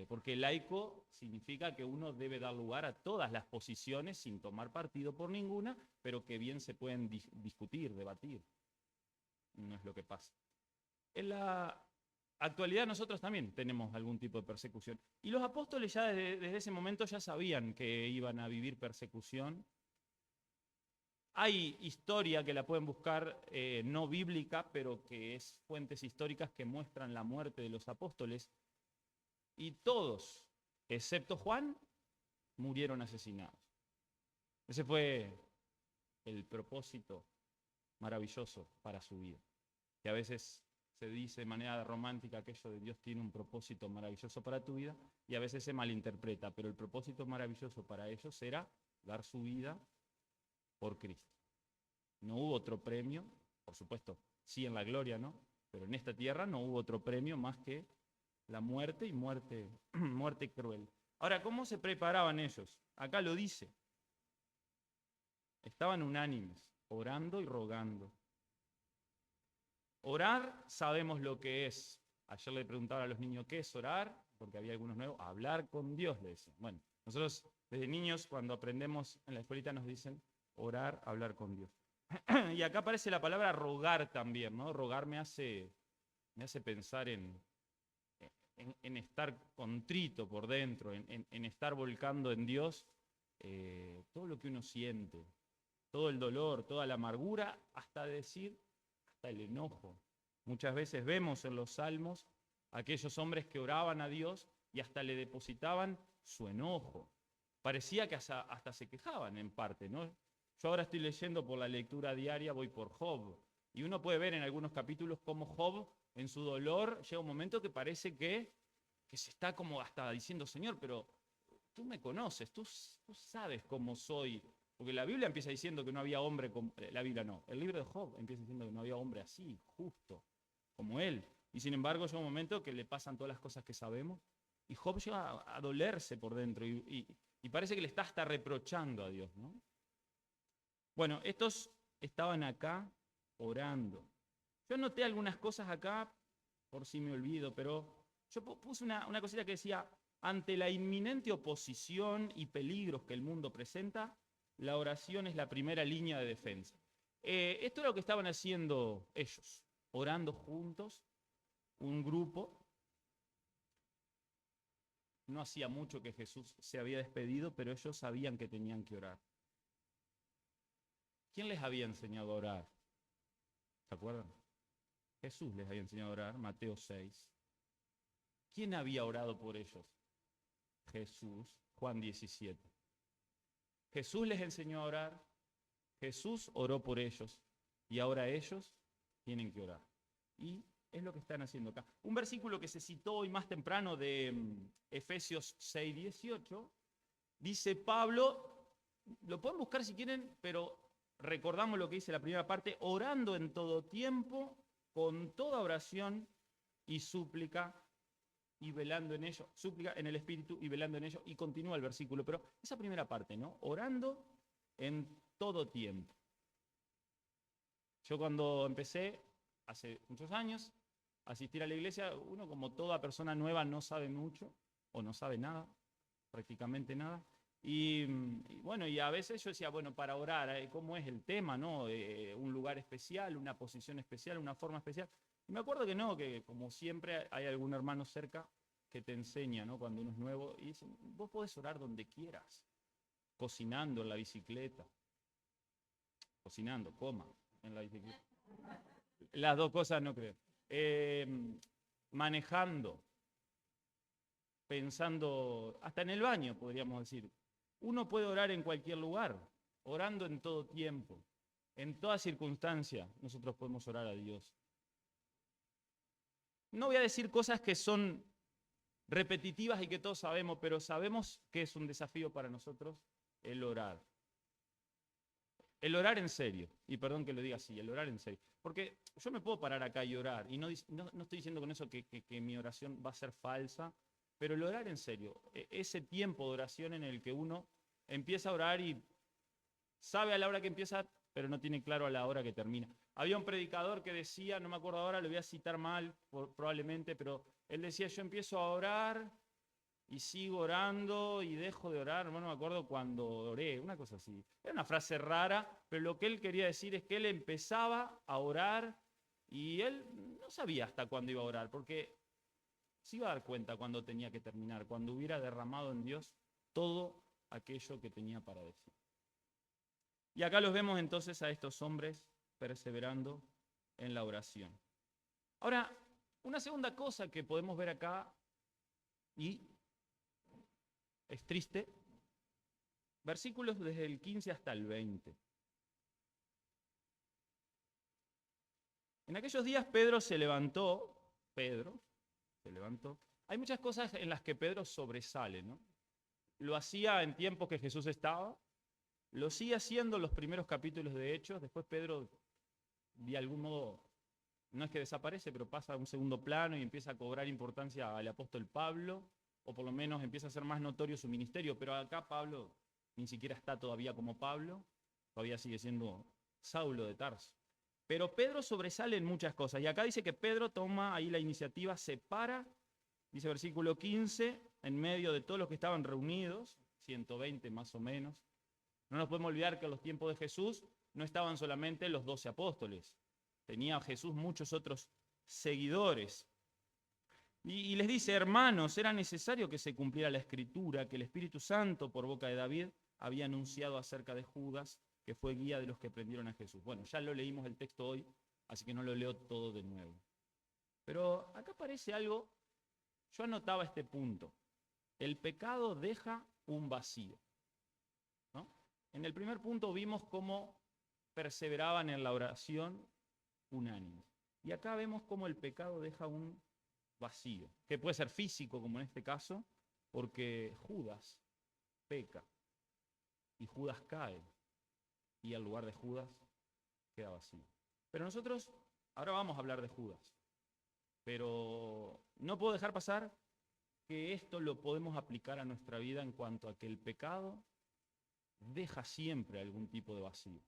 porque laico significa que uno debe dar lugar a todas las posiciones sin tomar partido por ninguna, pero que bien se pueden discutir, debatir. No es lo que pasa. En la actualidad nosotros también tenemos algún tipo de persecución. Y los apóstoles ya desde ese momento ya sabían que iban a vivir persecución. Hay historia que la pueden buscar, no bíblica, pero que es fuentes históricas que muestran la muerte de los apóstoles. Y todos, excepto Juan, murieron asesinados. Ese fue el propósito maravilloso para su vida. Que a veces se dice de manera romántica aquello de Dios tiene un propósito maravilloso para tu vida, y a veces se malinterpreta, pero el propósito maravilloso para ellos era dar su vida por Cristo. No hubo otro premio, por supuesto, sí en la gloria, ¿no? Pero en esta tierra no hubo otro premio más que la muerte y muerte, muerte cruel. Ahora, ¿cómo se preparaban ellos? Acá lo dice. Estaban unánimes, orando y rogando. Orar, sabemos lo que es. Ayer le preguntaba a los niños, ¿qué es orar? Porque había algunos nuevos. Hablar con Dios, le decían. Bueno, nosotros desde niños, cuando aprendemos en la escuelita, nos dicen orar, hablar con Dios. Y acá aparece la palabra rogar también, ¿no? Rogar me hace pensar en estar contrito por dentro, en estar volcando en Dios todo lo que uno siente, todo el dolor, toda la amargura, hasta el enojo. Muchas veces vemos en los salmos aquellos hombres que oraban a Dios y hasta le depositaban su enojo. Parecía que hasta se quejaban en parte, ¿no? Yo ahora estoy leyendo por la lectura diaria, voy por Job, y uno puede ver en algunos capítulos cómo Job, en su dolor, llega un momento que parece que se está como hasta diciendo, Señor, pero tú me conoces, tú sabes cómo soy. Porque la Biblia empieza diciendo que no había hombre, la Biblia no, el libro de Job empieza diciendo que no había hombre así, justo, como él. Y sin embargo llega un momento que le pasan todas las cosas que sabemos, y Job llega a dolerse por dentro, y parece que le está hasta reprochando a Dios, ¿no? Bueno, estos estaban acá orando. Yo anoté algunas cosas acá, por si me olvido, pero yo puse una cosita que decía, ante la inminente oposición y peligros que el mundo presenta, la oración es la primera línea de defensa. Esto era lo que estaban haciendo ellos, orando juntos, un grupo. No hacía mucho que Jesús se había despedido, pero ellos sabían que tenían que orar. ¿Quién les había enseñado a orar? ¿Se acuerdan? Jesús les había enseñado a orar, Mateo 6. ¿Quién había orado por ellos? Jesús, Juan 17. Jesús les enseñó a orar, Jesús oró por ellos, y ahora ellos tienen que orar. Y es lo que están haciendo acá. Un versículo que se citó hoy más temprano de Efesios 6, 18, dice Pablo, lo pueden buscar si quieren, pero recordamos lo que dice la primera parte, orando en todo tiempo, con toda oración y súplica, y velando en ello, súplica en el Espíritu y velando en ello, y continúa el versículo, pero esa primera parte, ¿no? Orando en todo tiempo. Yo cuando empecé, hace muchos años, a asistir a la iglesia, uno como toda persona nueva no sabe mucho, o no sabe nada, prácticamente nada, y bueno, y a veces yo decía, bueno, para orar, ¿cómo es el tema, no? Un lugar especial, una posición especial, una forma especial. Y me acuerdo que no, que como siempre hay algún hermano cerca que te enseña, ¿no? Cuando uno es nuevo, y dice, vos podés orar donde quieras, cocinando en la bicicleta, cocinando, coma, en la bicicleta. Las dos cosas no creo. Manejando, pensando, hasta en el baño, podríamos decir. Uno puede orar en cualquier lugar, orando en todo tiempo, en toda circunstancia, nosotros podemos orar a Dios. No voy a decir cosas que son repetitivas y que todos sabemos, pero sabemos que es un desafío para nosotros el orar. El orar en serio, y perdón que lo diga así, el orar en serio. Porque yo me puedo parar acá y orar, y no estoy diciendo con eso que mi oración va a ser falsa, pero el orar en serio, ese tiempo de oración en el que uno empieza a orar y sabe a la hora que empieza, pero no tiene claro a la hora que termina. Había un predicador que decía, no me acuerdo ahora, lo voy a citar mal probablemente, pero él decía, yo empiezo a orar y sigo orando y dejo de orar. No me acuerdo cuando oré, una cosa así. Era una frase rara, pero lo que él quería decir es que él empezaba a orar y él no sabía hasta cuándo iba a orar, porque se iba a dar cuenta cuando tenía que terminar, cuando hubiera derramado en Dios todo aquello que tenía para decir. Y acá los vemos entonces a estos hombres perseverando en la oración. Ahora, una segunda cosa que podemos ver acá, y es triste, versículos desde el 15 hasta el 20. En aquellos días Pedro se levantó. Hay muchas cosas en las que Pedro sobresale, ¿no? Lo hacía en tiempos que Jesús estaba, Lo sigue haciendo en los primeros capítulos de Hechos. Después Pedro, de algún modo, no es que desaparece, pero pasa a un segundo plano y empieza a cobrar importancia al apóstol Pablo, o por lo menos empieza a ser más notorio su ministerio. Pero acá Pablo ni siquiera está todavía como Pablo, todavía sigue siendo Saulo de Tarso. Pero Pedro sobresale en muchas cosas. Y acá dice que Pedro toma ahí la iniciativa, se para, dice versículo 15, en medio de todos los que estaban reunidos, 120 más o menos. No nos podemos olvidar que en los tiempos de Jesús no estaban solamente los 12 apóstoles. Tenía Jesús muchos otros seguidores. Y les dice, hermanos, era necesario que se cumpliera la Escritura, que el Espíritu Santo, por boca de David, había anunciado acerca de Judas, que fue guía de los que prendieron a Jesús. Bueno, ya lo leímos el texto hoy, así que no lo leo todo de nuevo. Pero acá aparece algo, yo anotaba este punto. El pecado deja un vacío, ¿no? En el primer punto vimos cómo perseveraban en la oración unánime. Y acá vemos cómo el pecado deja un vacío, que puede ser físico, como en este caso, porque Judas peca y Judas cae. Y el lugar de Judas queda vacío. Pero nosotros, ahora vamos a hablar de Judas, pero no puedo dejar pasar que esto lo podemos aplicar a nuestra vida en cuanto a que el pecado deja siempre algún tipo de vacío,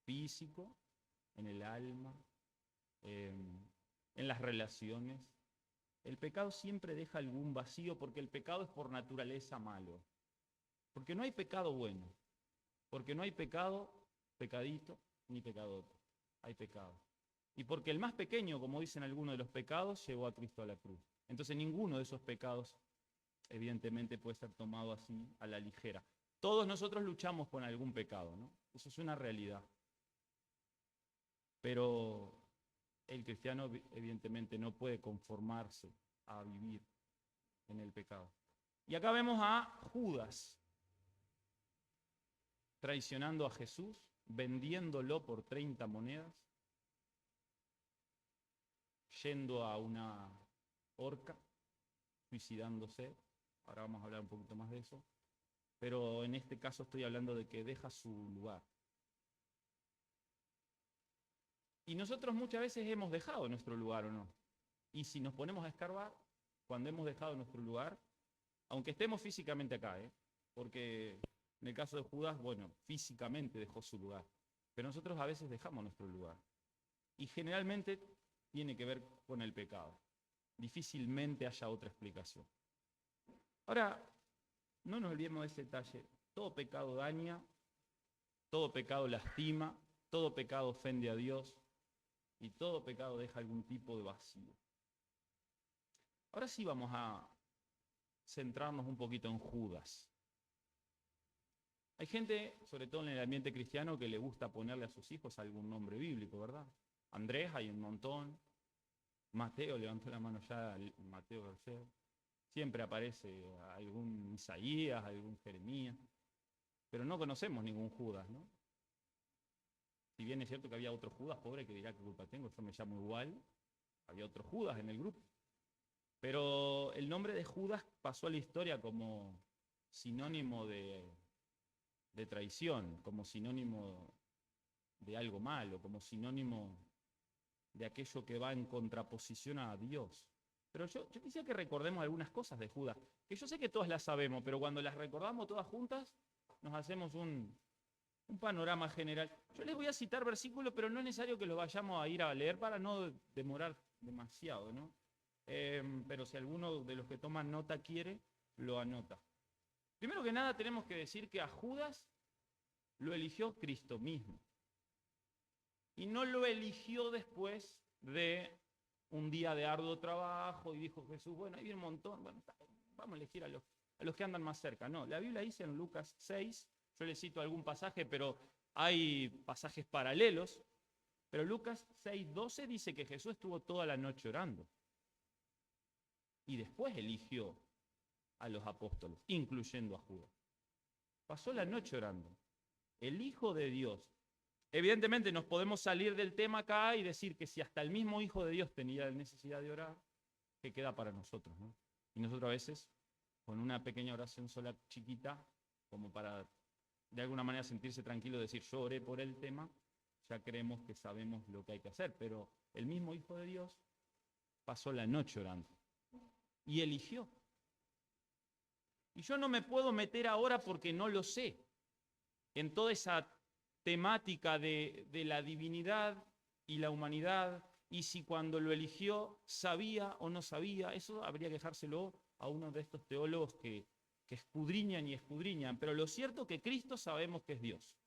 físico, en el alma, en las relaciones. El pecado siempre deja algún vacío porque el pecado es por naturaleza malo, porque no hay pecado bueno. Porque no hay pecado, pecadito, ni pecadote. Hay pecado. Y porque el más pequeño, como dicen algunos de los pecados, llevó a Cristo a la cruz. Entonces ninguno de esos pecados, evidentemente, puede ser tomado así a la ligera. Todos nosotros luchamos con algún pecado, ¿no? Eso es una realidad. Pero el cristiano, evidentemente, no puede conformarse a vivir en el pecado. Y acá vemos a Judas traicionando a Jesús, vendiéndolo por 30 monedas, yendo a una horca, suicidándose. Ahora vamos a hablar un poquito más de eso. Pero en este caso estoy hablando de que deja su lugar. Y nosotros muchas veces hemos dejado nuestro lugar, ¿o no? Y si nos ponemos a escarbar, cuando hemos dejado nuestro lugar, aunque estemos físicamente acá, porque en el caso de Judas, bueno, físicamente dejó su lugar. Pero nosotros a veces dejamos nuestro lugar. Y generalmente tiene que ver con el pecado. Difícilmente haya otra explicación. Ahora, no nos olvidemos de ese detalle. Todo pecado daña, todo pecado lastima, todo pecado ofende a Dios y todo pecado deja algún tipo de vacío. Ahora sí vamos a centrarnos un poquito en Judas. Hay gente, sobre todo en el ambiente cristiano, que le gusta ponerle a sus hijos algún nombre bíblico, ¿verdad? Andrés, hay un montón. Mateo, levantó la mano ya, Mateo García. Siempre aparece algún Isaías, algún Jeremías. Pero no conocemos ningún Judas, ¿no? Si bien es cierto que había otro Judas, pobre, que dirá qué culpa tengo, yo me llamo igual. Había otro Judas en el grupo. Pero el nombre de Judas pasó a la historia como sinónimo de traición, como sinónimo de algo malo, como sinónimo de aquello que va en contraposición a Dios. Pero yo quisiera que recordemos algunas cosas de Judas, que yo sé que todas las sabemos, pero cuando las recordamos todas juntas, nos hacemos un panorama general. Yo les voy a citar versículos, pero no es necesario que los vayamos a ir a leer para no demorar demasiado, ¿no? Pero si alguno de los que toman nota quiere, lo anota. Primero que nada tenemos que decir que a Judas lo eligió Cristo mismo. Y no lo eligió después de un día de arduo trabajo y dijo Jesús, bueno, ahí viene un montón, bueno, vamos a elegir a los que andan más cerca. No, la Biblia dice en Lucas 6, yo le cito algún pasaje, pero hay pasajes paralelos, pero Lucas 6:12 dice que Jesús estuvo toda la noche orando. Y después eligió a los apóstoles, incluyendo a Judas. Pasó la noche orando. El Hijo de Dios. Evidentemente nos podemos salir del tema acá y decir que si hasta el mismo Hijo de Dios tenía necesidad de orar, ¿qué queda para nosotros, ¿no? Y nosotros a veces, con una pequeña oración sola chiquita, como para de alguna manera sentirse tranquilo y decir, yo oré por el tema, ya creemos que sabemos lo que hay que hacer. Pero el mismo Hijo de Dios pasó la noche orando y eligió. Y yo no me puedo meter ahora porque no lo sé en toda esa temática de la divinidad y la humanidad, y si cuando lo eligió sabía o no sabía. Eso habría que dejárselo a uno de estos teólogos que escudriñan y escudriñan. Pero lo cierto es que Cristo sabemos que es Dios.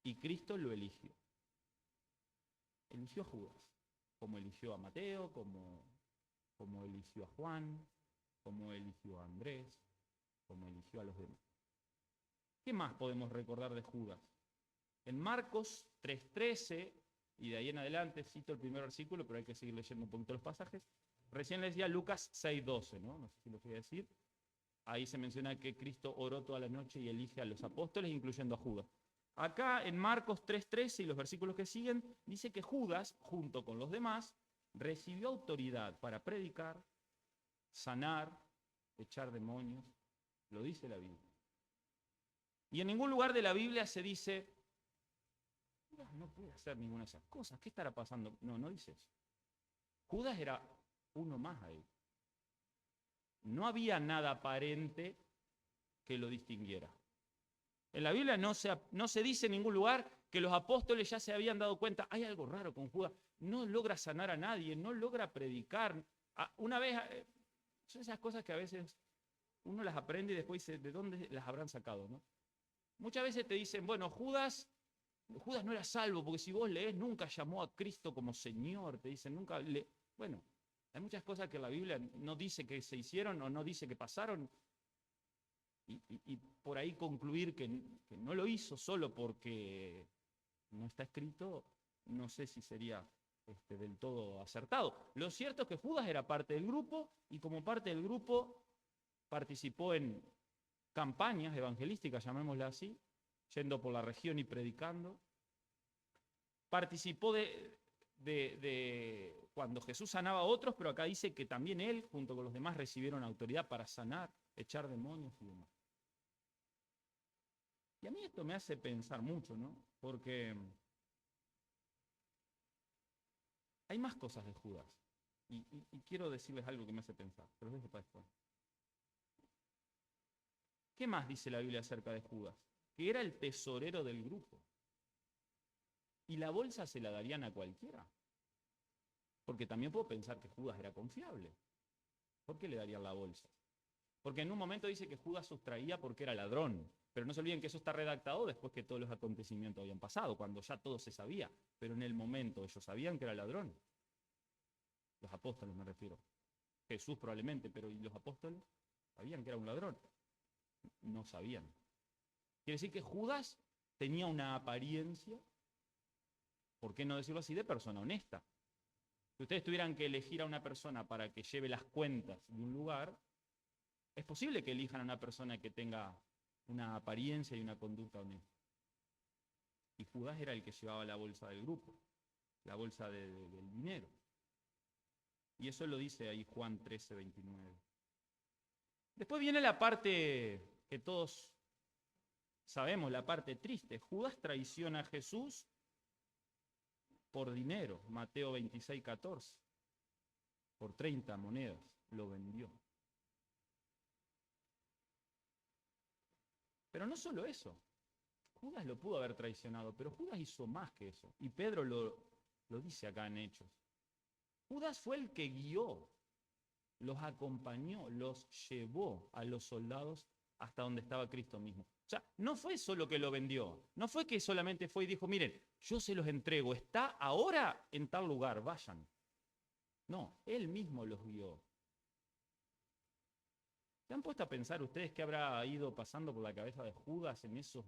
Y Cristo lo eligió. Eligió a Judas, como eligió a Mateo, como eligió a Juan, como eligió a Andrés, como eligió a los demás. ¿Qué más podemos recordar de Judas? En Marcos 3:13, y de ahí en adelante, cito el primer versículo, pero hay que seguir leyendo un poquito los pasajes. Recién les decía Lucas 6:12, ¿no? No sé si lo voy a decir. Ahí se menciona que Cristo oró toda la noche y elige a los apóstoles, incluyendo a Judas. Acá en Marcos 3:13 y los versículos que siguen, dice que Judas, junto con los demás, recibió autoridad para predicar, sanar, echar demonios. Lo dice la Biblia. Y en ningún lugar de la Biblia se dice, Judas no puede hacer ninguna de esas cosas. ¿Qué estará pasando? No, no dice eso. Judas era uno más ahí. No había nada aparente que lo distinguiera. En la Biblia no se dice en ningún lugar que los apóstoles ya se habían dado cuenta, hay algo raro con Judas, no logra sanar a nadie, no logra predicar. Una vez, son esas cosas que a veces uno las aprende y después dice, ¿de dónde las habrán sacado? ¿No? Muchas veces te dicen, bueno, Judas no era salvo, porque si vos lees, nunca llamó a Cristo como Señor, te dicen, nunca le... Bueno, hay muchas cosas que la Biblia no dice que se hicieron o no dice que pasaron, y por ahí concluir que no lo hizo solo porque no está escrito, no sé si sería del todo acertado. Lo cierto es que Judas era parte del grupo, y como parte del grupo participó en campañas evangelísticas, llamémosla así, yendo por la región y predicando. Participó de cuando Jesús sanaba a otros, pero acá dice que también él, junto con los demás, recibieron autoridad para sanar, echar demonios y demás. Y a mí esto me hace pensar mucho, ¿no? Porque hay más cosas de Judas. Y quiero decirles algo que me hace pensar, pero lo dejo para después. ¿Qué más dice la Biblia acerca de Judas? Que era el tesorero del grupo. ¿Y la bolsa se la darían a cualquiera? Porque también puedo pensar que Judas era confiable. ¿Por qué le darían la bolsa? Porque en un momento dice que Judas sustraía porque era ladrón. Pero no se olviden que eso está redactado después que todos los acontecimientos habían pasado, cuando ya todo se sabía. Pero en el momento ellos sabían que era ladrón. Los apóstoles me refiero. Jesús probablemente, pero ¿y los apóstoles? ¿Sabían que era un ladrón? No sabían. Quiere decir que Judas tenía una apariencia, ¿por qué no decirlo así?, de persona honesta. Si ustedes tuvieran que elegir a una persona para que lleve las cuentas de un lugar, es posible que elijan a una persona que tenga una apariencia y una conducta honesta. Y Judas era el que llevaba la bolsa del grupo, la bolsa del dinero. Y eso lo dice ahí Juan 13:29. Después viene la parte que todos sabemos, la parte triste. Judas traiciona a Jesús por dinero, Mateo 26:14. Por 30 monedas lo vendió. Pero no solo eso. Judas lo pudo haber traicionado, pero Judas hizo más que eso. Y Pedro lo dice acá en Hechos. Judas fue el que guió, los acompañó, los llevó a los soldados hasta donde estaba Cristo mismo. O sea, no fue solo que lo vendió, no fue que solamente fue y dijo, miren, yo se los entrego, está ahora en tal lugar, vayan. No, él mismo los guió. ¿Se han puesto a pensar ustedes qué habrá ido pasando por la cabeza de Judas en esos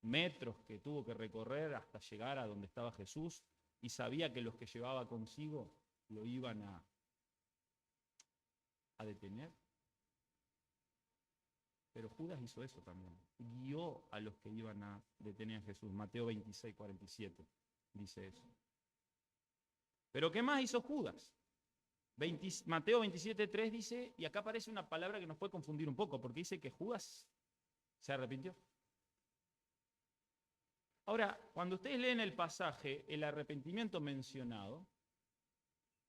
metros que tuvo que recorrer hasta llegar a donde estaba Jesús y sabía que los que llevaba consigo lo iban a detener? Pero Judas hizo eso también, guió a los que iban a detener a Jesús. Mateo 26:47 dice eso. ¿Pero qué más hizo Judas? Mateo 27:3 dice, y acá aparece una palabra que nos puede confundir un poco, porque dice que Judas ¿Se arrepintió? Ahora, cuando ustedes leen el pasaje, el arrepentimiento mencionado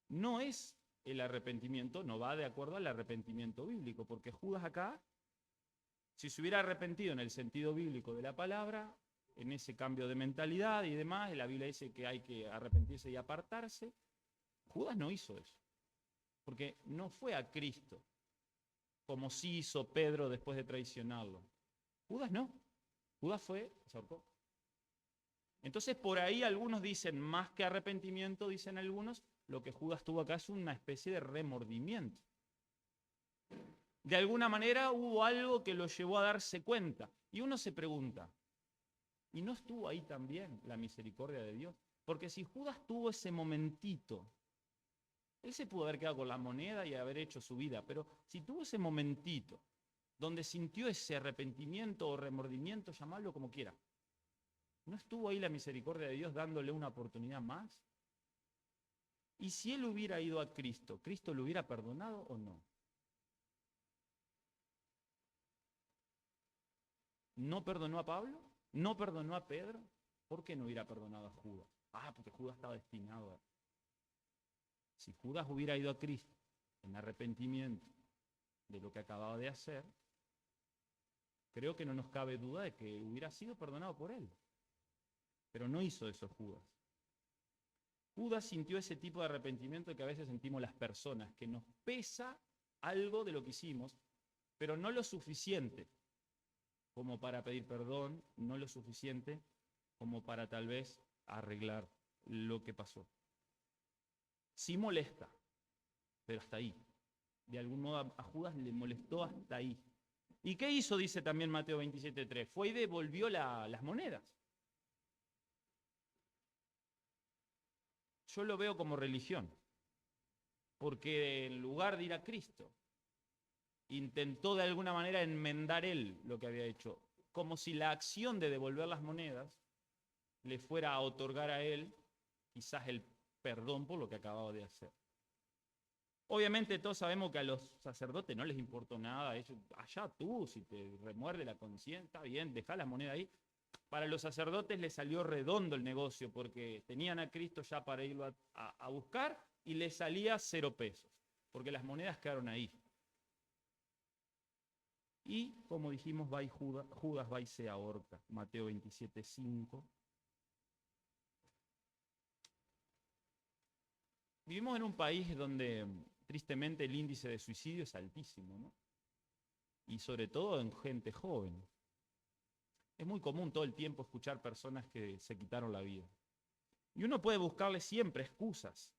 no es el arrepentimiento, no va de acuerdo al arrepentimiento bíblico, porque Judas acá, si se hubiera arrepentido en el sentido bíblico de la palabra, en ese cambio de mentalidad y demás, la Biblia dice que hay que arrepentirse y apartarse, Judas no hizo eso, porque no fue a Cristo, como sí hizo Pedro después de traicionarlo. Judas no, Judas se ahorcó. Entonces por ahí algunos dicen, más que arrepentimiento, dicen algunos, lo que Judas tuvo acá es una especie de remordimiento. De alguna manera hubo algo que lo llevó a darse cuenta. Y uno se pregunta, ¿y no estuvo ahí también la misericordia de Dios? Porque si Judas tuvo ese momentito, él se pudo haber quedado con la moneda y haber hecho su vida, pero si tuvo ese momentito donde sintió ese arrepentimiento o remordimiento, llamarlo como quiera, ¿no estuvo ahí la misericordia de Dios dándole una oportunidad más? Y si él hubiera ido a Cristo, ¿Cristo lo hubiera perdonado o no? ¿No perdonó a Pablo? ¿No perdonó a Pedro? ¿Por qué no hubiera perdonado a Judas? Porque Judas estaba destinado a... Si Judas hubiera ido a Cristo en arrepentimiento de lo que acababa de hacer, creo que no nos cabe duda de que hubiera sido perdonado por él. Pero no hizo eso Judas. Judas sintió ese tipo de arrepentimiento que a veces sentimos las personas, que nos pesa algo de lo que hicimos, pero no lo suficiente como para pedir perdón, no lo suficiente como para tal vez arreglar lo que pasó. Sí molesta, pero hasta ahí. De algún modo a Judas le molestó hasta ahí. ¿Y qué hizo? Dice también Mateo 27:3. Fue y devolvió las monedas. Yo lo veo como religión, porque en lugar de ir a Cristo, intentó de alguna manera enmendar él lo que había hecho, como si la acción de devolver las monedas le fuera a otorgar a él quizás el perdón por lo que acababa de hacer. Obviamente todos sabemos que a los sacerdotes no les importó nada, ellos, allá tú, si te remuerde la conciencia, está bien, dejá la moneda ahí. Para los sacerdotes les salió redondo el negocio porque tenían a Cristo ya para irlo a buscar y les salía 0 pesos, porque las monedas quedaron ahí. Y como dijimos, va y Judas va y se ahorca. Mateo 27:5. Vivimos en un país donde tristemente el índice de suicidio es altísimo, ¿no? Y sobre todo en gente joven. Es muy común todo el tiempo escuchar personas que se quitaron la vida. Y uno puede buscarle siempre excusas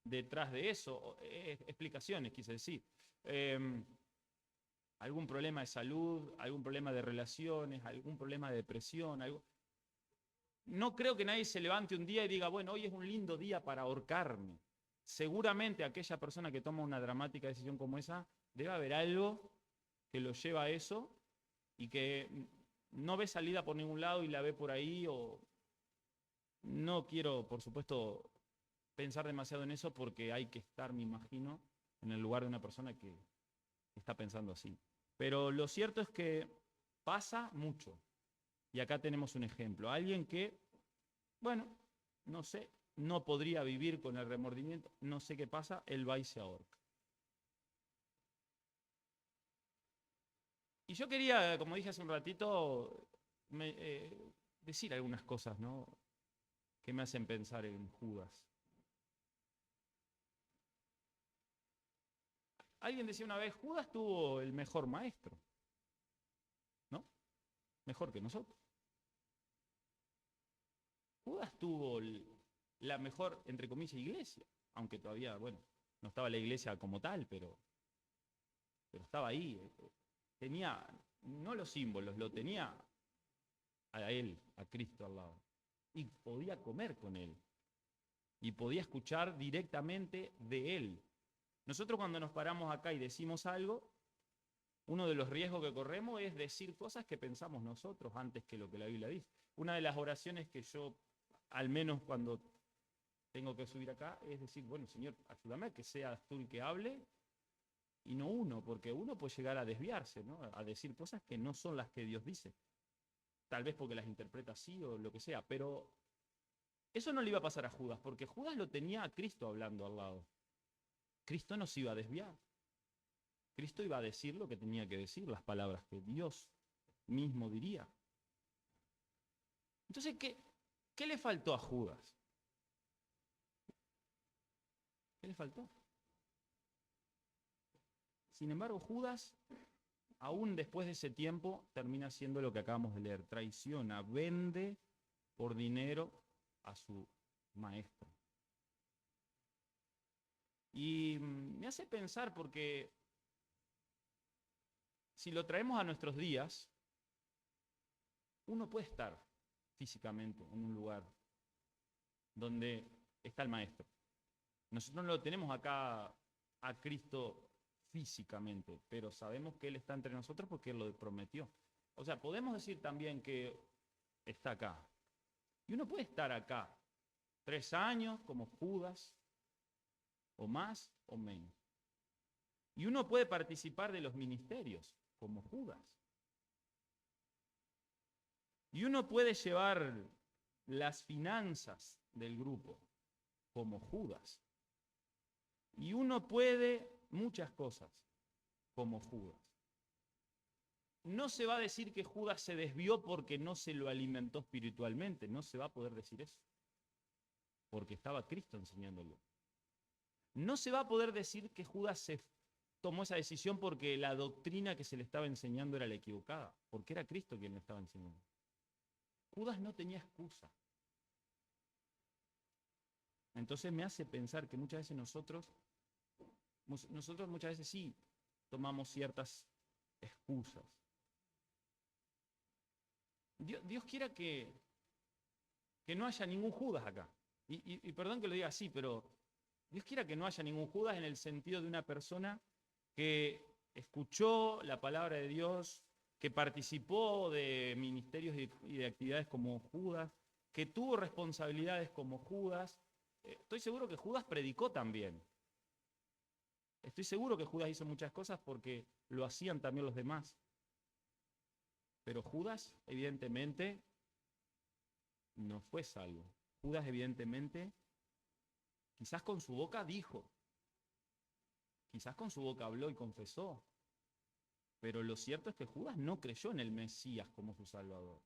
detrás de eso, explicaciones, quise decir. Algún problema de salud, algún problema de relaciones, algún problema de depresión, algo. No creo que nadie se levante un día y diga, bueno, hoy es un lindo día para ahorcarme. Seguramente aquella persona que toma una dramática decisión como esa, debe haber algo que lo lleva a eso y que no ve salida por ningún lado y la ve por ahí, o no quiero, por supuesto, pensar demasiado en eso porque hay que estar, me imagino, en el lugar de una persona que está pensando así. Pero lo cierto es que pasa mucho. Y acá tenemos un ejemplo. Alguien que, bueno, no sé, no podría vivir con el remordimiento, no sé qué pasa, él va y se ahorca. Y yo quería, como dije hace un ratito, decir algunas cosas, ¿no?, que me hacen pensar en Judas. Alguien decía una vez, Judas tuvo el mejor maestro, ¿no? Mejor que nosotros. Judas tuvo la mejor, entre comillas, iglesia, aunque todavía, bueno, no estaba la iglesia como tal, pero estaba ahí. Tenía, no los símbolos, lo tenía a él, a Cristo al lado. Y podía comer con él. Y podía escuchar directamente de él. Nosotros cuando nos paramos acá y decimos algo, uno de los riesgos que corremos es decir cosas que pensamos nosotros antes que lo que la Biblia dice. Una de las oraciones que yo, al menos cuando tengo que subir acá, es decir, bueno, Señor, ayúdame a que seas tú el que hable y no uno, porque uno puede llegar a desviarse, ¿no? A decir cosas que no son las que Dios dice. Tal vez porque las interpreta así o lo que sea, pero eso no le iba a pasar a Judas, porque Judas lo tenía a Cristo hablando al lado. Cristo no se iba a desviar. Cristo iba a decir lo que tenía que decir, las palabras que Dios mismo diría. Entonces, ¿qué le faltó a Judas? ¿Qué le faltó? Sin embargo, Judas, aún después de ese tiempo, termina siendo lo que acabamos de leer. Traiciona, vende por dinero a su maestro. Y me hace pensar porque si lo traemos a nuestros días, uno puede estar físicamente en un lugar donde está el maestro. Nosotros no lo tenemos acá a Cristo físicamente, pero sabemos que Él está entre nosotros porque Él lo prometió. O sea, podemos decir también que está acá. Y uno puede estar acá 3 años como Judas, o más o menos. Y uno puede participar de los ministerios como Judas. Y uno puede llevar las finanzas del grupo como Judas. Y uno puede muchas cosas como Judas. No se va a decir que Judas se desvió porque no se lo alimentó espiritualmente. No se va a poder decir eso. Porque estaba Cristo enseñándolo. No se va a poder decir que Judas se tomó esa decisión porque la doctrina que se le estaba enseñando era la equivocada. Porque era Cristo quien lo estaba enseñando. Judas no tenía excusa. Entonces me hace pensar que muchas veces nosotros muchas veces sí tomamos ciertas excusas. Dios quiera que no haya ningún Judas acá. Y perdón que lo diga así, pero Dios quiera que no haya ningún Judas en el sentido de una persona que escuchó la palabra de Dios, que participó de ministerios y de actividades como Judas, que tuvo responsabilidades como Judas. Estoy seguro que Judas predicó también. Estoy seguro que Judas hizo muchas cosas porque lo hacían también los demás. Pero Judas, evidentemente, no fue salvo. Judas, evidentemente, quizás con su boca dijo, quizás con su boca habló y confesó, pero lo cierto es que Judas no creyó en el Mesías como su Salvador,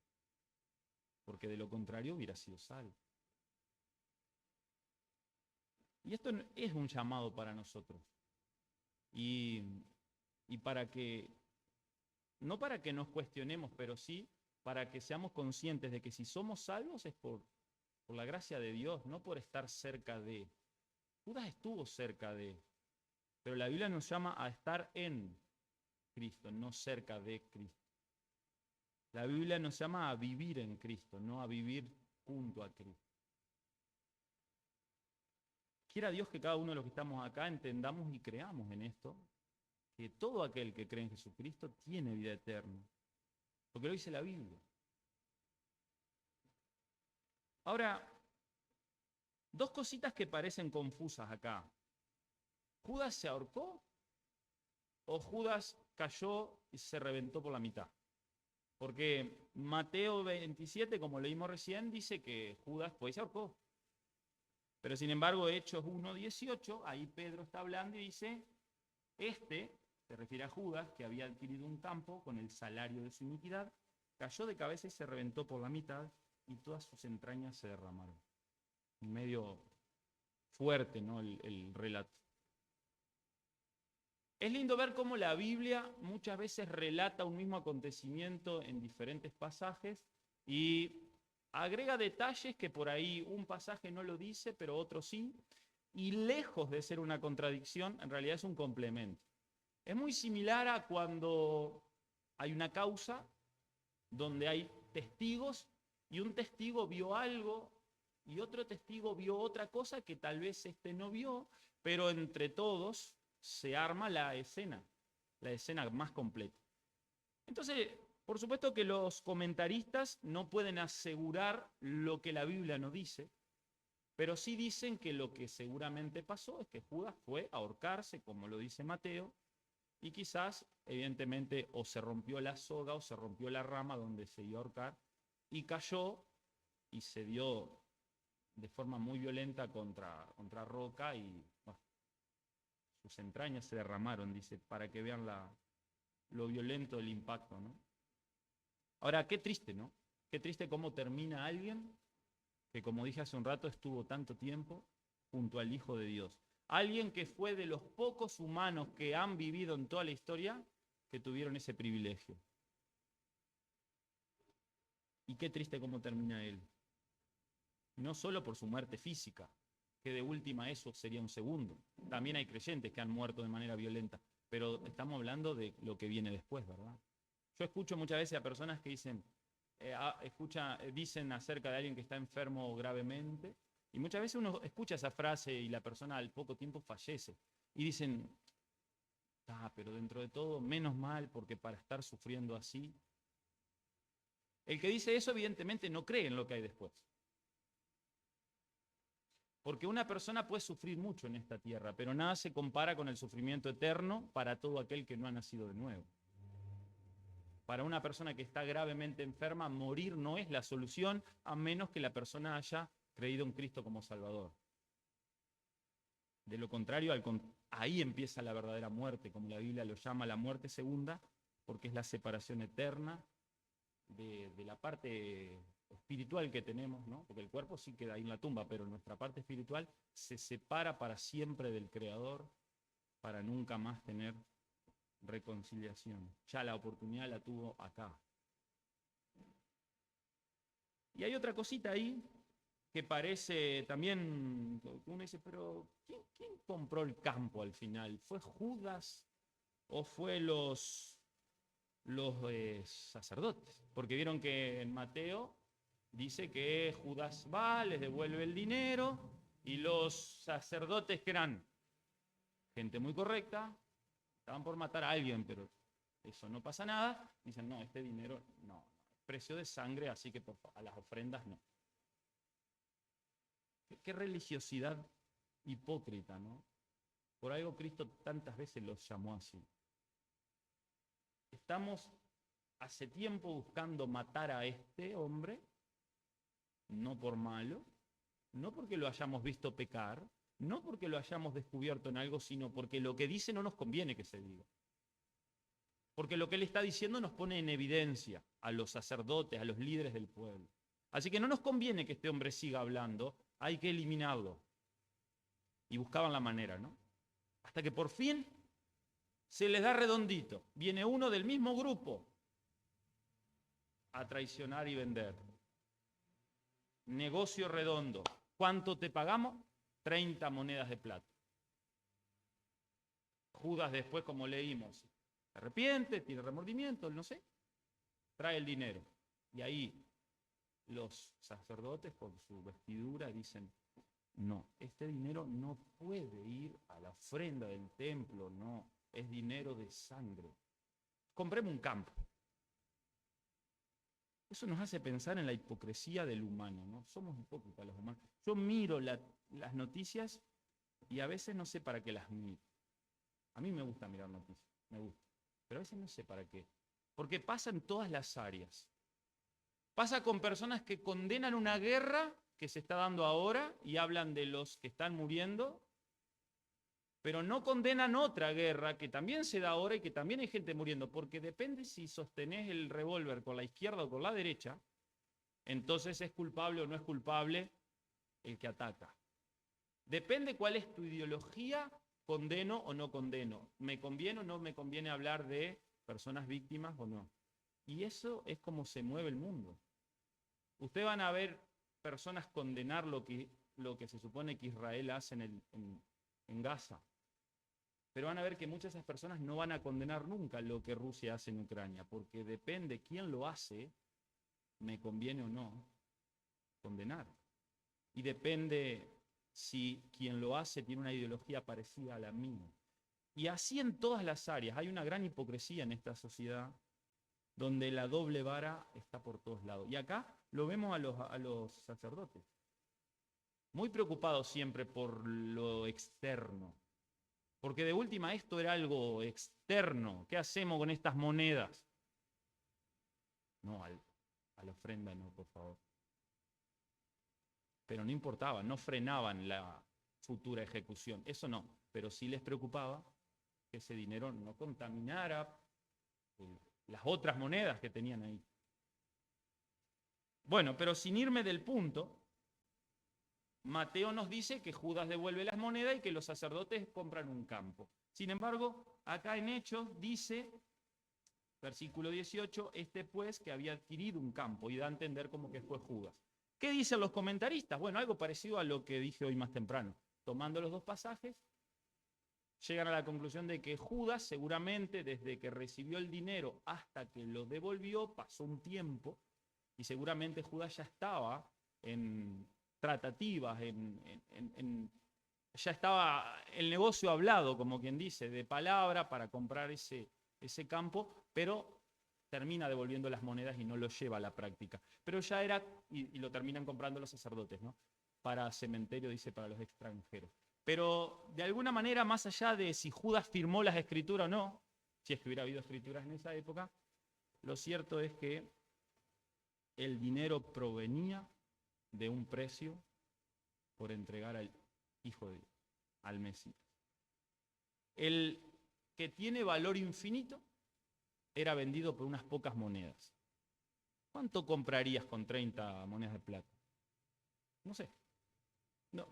porque de lo contrario hubiera sido salvo. Y esto es un llamado para nosotros. Y para que, no para que nos cuestionemos, pero sí para que seamos conscientes de que si somos salvos es por la gracia de Dios, no por estar cerca de. Judas estuvo cerca de, pero la Biblia nos llama a estar en Cristo, no cerca de Cristo. La Biblia nos llama a vivir en Cristo, no a vivir junto a Cristo. Quiera Dios que cada uno de los que estamos acá entendamos y creamos en esto, que todo aquel que cree en Jesucristo tiene vida eterna, porque lo dice la Biblia. Ahora, 2 cositas que parecen confusas acá. ¿Judas se ahorcó o Judas cayó y se reventó por la mitad? Porque Mateo 27, como leímos recién, dice que Judas pues se ahorcó. Pero sin embargo, Hechos 1:18, ahí Pedro está hablando y dice, se refiere a Judas, que había adquirido un campo con el salario de su iniquidad, cayó de cabeza y se reventó por la mitad y todas sus entrañas se derramaron. Medio fuerte, ¿no? El relato. Es lindo ver cómo la Biblia muchas veces relata un mismo acontecimiento en diferentes pasajes y agrega detalles que por ahí un pasaje no lo dice, pero otro sí, y lejos de ser una contradicción, en realidad es un complemento. Es muy similar a cuando hay una causa donde hay testigos y un testigo vio algo y otro testigo vio otra cosa que tal vez no vio, pero entre todos se arma la escena más completa. Entonces, por supuesto que los comentaristas no pueden asegurar lo que la Biblia no dice, pero sí dicen que lo que seguramente pasó es que Judas fue a ahorcarse, como lo dice Mateo, Y quizás, evidentemente, o se rompió la soga o se rompió la rama donde se iba a ahorcar y cayó y se dio de forma muy violenta contra roca y bueno, sus entrañas se derramaron, dice, para que vean lo violento del impacto, ¿no? Ahora, qué triste, ¿no? Qué triste cómo termina alguien que, como dije hace un rato, estuvo tanto tiempo junto al Hijo de Dios. Alguien que fue de los pocos humanos que han vivido en toda la historia que tuvieron ese privilegio. Y qué triste cómo termina él. No solo por su muerte física, que de última eso sería un segundo. También hay creyentes que han muerto de manera violenta, pero estamos hablando de lo que viene después, ¿verdad? Yo escucho muchas veces a personas que dicen, dicen acerca de alguien que está enfermo gravemente, y muchas veces uno escucha esa frase y la persona al poco tiempo fallece. Y dicen, pero dentro de todo, menos mal, porque para estar sufriendo así. El que dice eso, evidentemente, no cree en lo que hay después. Porque una persona puede sufrir mucho en esta tierra, pero nada se compara con el sufrimiento eterno para todo aquel que no ha nacido de nuevo. Para una persona que está gravemente enferma, morir no es la solución, a menos que la persona haya creído en Cristo como Salvador. De lo contrario, ahí empieza la verdadera muerte, como la Biblia lo llama, la muerte segunda, porque es la separación eterna de la parte espiritual que tenemos, ¿no? Porque el cuerpo sí queda ahí en la tumba, pero nuestra parte espiritual se separa para siempre del Creador, para nunca más tener reconciliación. Ya la oportunidad la tuvo acá. Y hay otra cosita ahí que parece también, uno dice, pero ¿quién compró el campo al final? ¿Fue Judas o fue los sacerdotes? Porque vieron que en Mateo dice que Judas va, les devuelve el dinero, y los sacerdotes, que eran gente muy correcta, estaban por matar a alguien, pero eso no pasa nada, dicen, no, este dinero no, precio de sangre, así que a las ofrendas no. Qué religiosidad hipócrita, ¿no? Por algo Cristo tantas veces los llamó así. Estamos hace tiempo buscando matar a este hombre, no por malo, no porque lo hayamos visto pecar, no porque lo hayamos descubierto en algo, sino porque lo que dice no nos conviene que se diga. Porque lo que él está diciendo nos pone en evidencia a los sacerdotes, a los líderes del pueblo. Así que no nos conviene que este hombre siga hablando, hay que eliminarlo. Y buscaban la manera, ¿no? Hasta que por fin se les da redondito. Viene uno del mismo grupo a traicionar y vender. Negocio redondo. ¿Cuánto te pagamos? 30 monedas de plata. Judas después, como leímos, se arrepiente, tiene remordimiento, no sé, trae el dinero. Y ahí los sacerdotes con su vestidura dicen, no, este dinero no puede ir a la ofrenda del templo, no, es dinero de sangre. Compremos un campo. Eso nos hace pensar en la hipocresía del humano, ¿no? Somos hipócritas los humanos. Yo miro las noticias y a veces no sé para qué las miro. A mí me gusta mirar noticias, me gusta, pero a veces no sé para qué. Porque pasa en todas las áreas. Pasa con personas que condenan una guerra que se está dando ahora y hablan de los que están muriendo, pero no condenan otra guerra que también se da ahora y que también hay gente muriendo, porque depende si sostenés el revólver con la izquierda o con la derecha, entonces es culpable o no es culpable el que ataca. Depende cuál es tu ideología, condeno o no condeno. ¿Me conviene o no me conviene hablar de personas víctimas o no? Y eso es como se mueve el mundo. Ustedes van a ver personas condenar lo que se supone que Israel hace en Gaza. Pero van a ver que muchas de esas personas no van a condenar nunca lo que Rusia hace en Ucrania, porque depende quién lo hace, me conviene o no condenar. Y depende si quien lo hace tiene una ideología parecida a la mía. Y así en todas las áreas. Hay una gran hipocresía en esta sociedad donde la doble vara está por todos lados. Y acá lo vemos a los sacerdotes. Muy preocupados siempre por lo externo. Porque de última esto era algo externo. ¿Qué hacemos con estas monedas? No, a la ofrenda no, por favor. Pero no importaba, no frenaban la futura ejecución. Eso no, pero sí les preocupaba que ese dinero no contaminara las otras monedas que tenían ahí. Bueno, pero sin irme del punto, Mateo nos dice que Judas devuelve las monedas y que los sacerdotes compran un campo. Sin embargo, acá en Hechos dice, versículo 18, este pues que había adquirido un campo, y da a entender como que fue Judas. ¿Qué dicen los comentaristas? Bueno, algo parecido a lo que dije hoy más temprano. Tomando los dos pasajes, llegan a la conclusión de que Judas seguramente desde que recibió el dinero hasta que lo devolvió pasó un tiempo, y seguramente Judas ya estaba en tratativas, ya estaba el negocio hablado, como quien dice, de palabra para comprar ese campo, pero termina devolviendo las monedas y no lo lleva a la práctica. Pero ya era, y lo terminan comprando los sacerdotes, ¿no? Para cementerio, dice, para los extranjeros. Pero de alguna manera, más allá de si Judas firmó las escrituras o no, si es que hubiera habido escrituras en esa época, lo cierto es que el dinero provenía de un precio por entregar al Hijo de Dios, al Mesías. El que tiene valor infinito era vendido por unas pocas monedas. ¿Cuánto comprarías con 30 monedas de plata? No sé. No,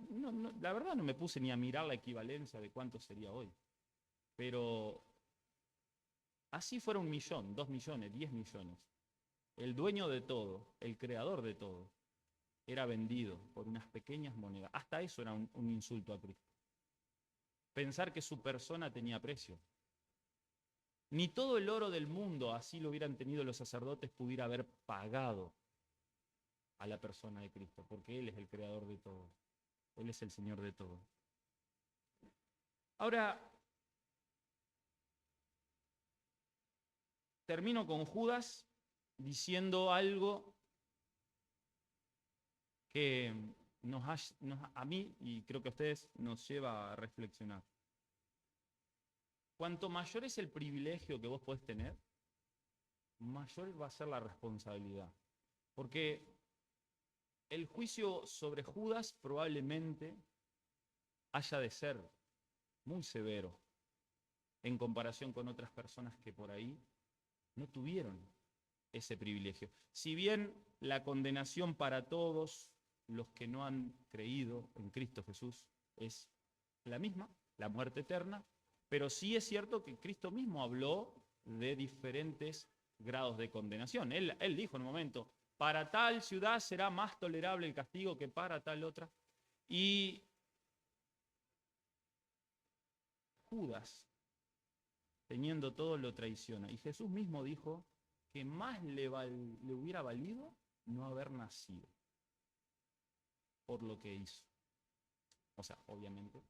la verdad no me puse ni a mirar la equivalencia de cuánto sería hoy. Pero así fuera 1 millón, 2 millones, 10 millones. El dueño de todo, el creador de todo, era vendido por unas pequeñas monedas. Hasta eso era un insulto a Cristo. Pensar que su persona tenía precio. Ni todo el oro del mundo, así lo hubieran tenido los sacerdotes, pudiera haber pagado a la persona de Cristo, porque Él es el creador de todo. Él es el Señor de todo. Ahora, termino con Judas diciendo algo que a mí, y creo que a ustedes, nos lleva a reflexionar. Cuanto mayor es el privilegio que vos podés tener, mayor va a ser la responsabilidad. Porque el juicio sobre Judas probablemente haya de ser muy severo en comparación con otras personas que por ahí no tuvieron ese privilegio. Si bien la condenación para todos los que no han creído en Cristo Jesús es la misma, la muerte eterna, pero sí es cierto que Cristo mismo habló de diferentes grados de condenación. Él dijo en un momento, para tal ciudad será más tolerable el castigo que para tal otra. Y Judas, teniendo todo, lo traiciona. Y Jesús mismo dijo que más le hubiera valido no haber nacido por lo que hizo. O sea, obviamente,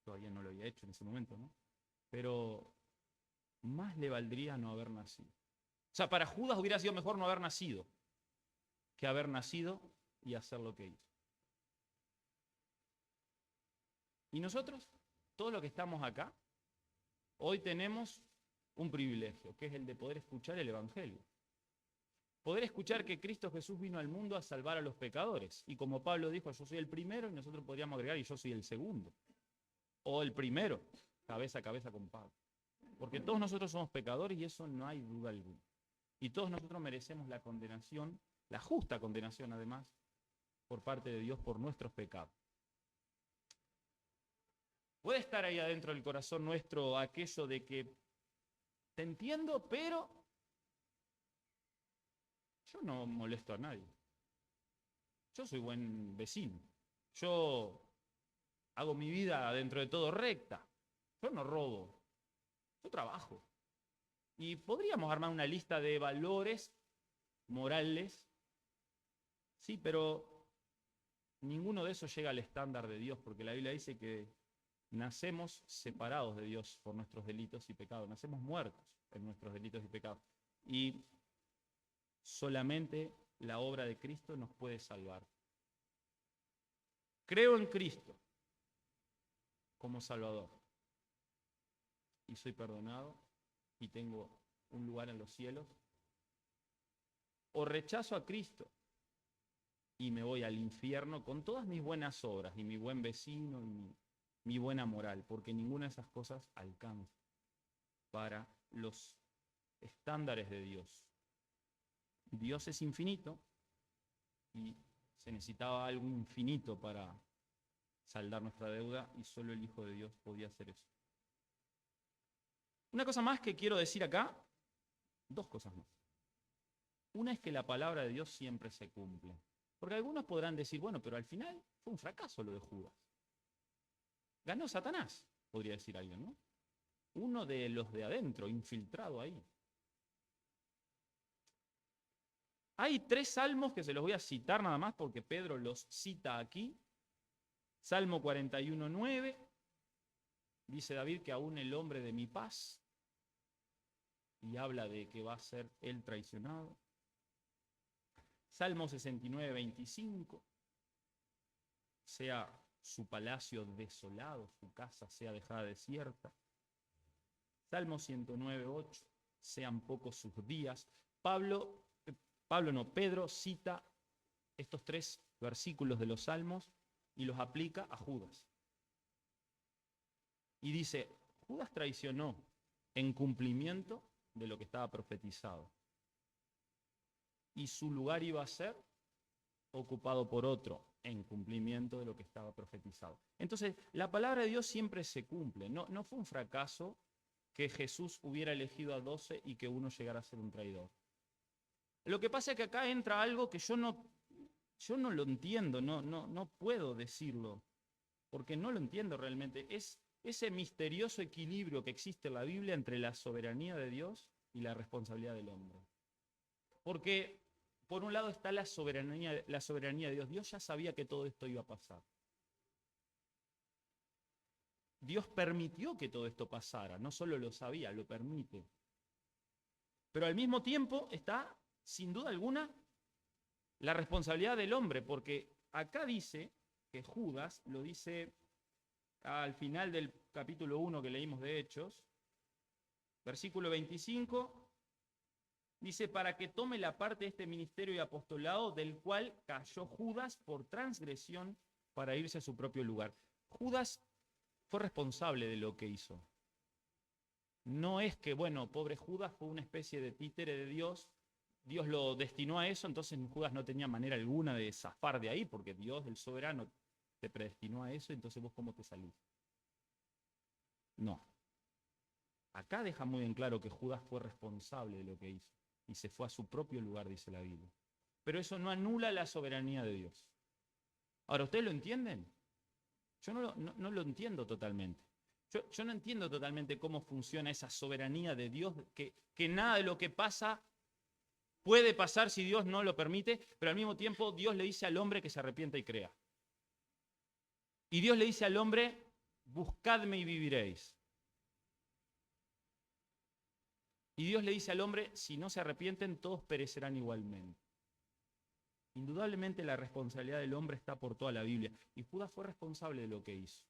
todavía no lo había hecho en ese momento, ¿no? Pero más le valdría no haber nacido. O sea, para Judas hubiera sido mejor no haber nacido que haber nacido y hacer lo que hizo. Y nosotros, todos los que estamos acá, hoy tenemos un privilegio, que es el de poder escuchar el Evangelio. Poder escuchar que Cristo Jesús vino al mundo a salvar a los pecadores. Y como Pablo dijo, yo soy el primero, y nosotros podríamos agregar, y yo soy el segundo. O el primero, cabeza a cabeza con Pablo. Porque todos nosotros somos pecadores y eso no hay duda alguna. Y todos nosotros merecemos la condenación, la justa condenación además, por parte de Dios por nuestros pecados. Puede estar ahí adentro del corazón nuestro aquello de que te entiendo, pero yo no molesto a nadie. Yo soy buen vecino. Yo hago mi vida dentro de todo recta. Yo no robo. Yo trabajo. Y podríamos armar una lista de valores morales. Sí, pero ninguno de esos llega al estándar de Dios, porque la Biblia dice que nacemos separados de Dios por nuestros delitos y pecados. Nacemos muertos en nuestros delitos y pecados. Y solamente la obra de Cristo nos puede salvar. Creo en Cristo como Salvador. y soy perdonado y tengo un lugar en los cielos, o rechazo a Cristo y me voy al infierno con todas mis buenas obras y mi buen vecino y mi buena moral, porque ninguna de esas cosas alcanza para los estándares de Dios. Dios es infinito y se necesitaba algo infinito para saldar nuestra deuda y solo el Hijo de Dios podía hacer eso. Una cosa más que quiero decir acá, dos cosas más. Una es que la palabra de Dios siempre se cumple. Porque algunos podrán decir, bueno, pero al final fue un fracaso lo de Judas. Ganó Satanás, podría decir alguien, ¿no? Uno de los de adentro, infiltrado ahí. Hay 3 salmos que se los voy a citar nada más porque Pedro los cita aquí. Salmo 41:9, dice David que aún el hombre de mi paz, y habla de que va a ser él traicionado. Salmo 69:25, sea su palacio desolado, su casa sea dejada desierta. Salmo 109:8, sean pocos sus días. Pedro cita estos 3 versículos de los Salmos y los aplica a Judas. Y dice, Judas traicionó en cumplimiento de lo que estaba profetizado. Y su lugar iba a ser ocupado por otro en cumplimiento de lo que estaba profetizado. Entonces, la palabra de Dios siempre se cumple. No fue un fracaso que Jesús hubiera elegido a 12 y que uno llegara a ser un traidor. Lo que pasa es que acá entra algo que yo no lo entiendo, no puedo decirlo, porque no lo entiendo realmente. Es ese misterioso equilibrio que existe en la Biblia entre la soberanía de Dios y la responsabilidad del hombre. Porque, por un lado, está la soberanía de Dios. Dios ya sabía que todo esto iba a pasar. Dios permitió que todo esto pasara, no solo lo sabía, lo permite. Pero al mismo tiempo está, sin duda alguna, la responsabilidad del hombre, porque acá dice que Judas, lo dice al final del capítulo 1 que leímos de Hechos, versículo 25, dice, para que tome la parte de este ministerio y apostolado del cual cayó Judas por transgresión para irse a su propio lugar. Judas fue responsable de lo que hizo. No es que, bueno, pobre Judas fue una especie de títere de Dios, Dios lo destinó a eso, entonces Judas no tenía manera alguna de zafar de ahí, porque Dios, el soberano, te predestinó a eso, entonces vos cómo te salís. No. Acá deja muy en claro que Judas fue responsable de lo que hizo y se fue a su propio lugar, dice la Biblia. Pero eso no anula la soberanía de Dios. Ahora, ¿ustedes lo entienden? Yo no lo entiendo totalmente. Yo no entiendo totalmente cómo funciona esa soberanía de Dios, que nada de lo que pasa puede pasar si Dios no lo permite, pero al mismo tiempo Dios le dice al hombre que se arrepienta y crea. Y Dios le dice al hombre, buscadme y viviréis. Y Dios le dice al hombre, si no se arrepienten, todos perecerán igualmente. Indudablemente la responsabilidad del hombre está por toda la Biblia. Y Judas fue responsable de lo que hizo.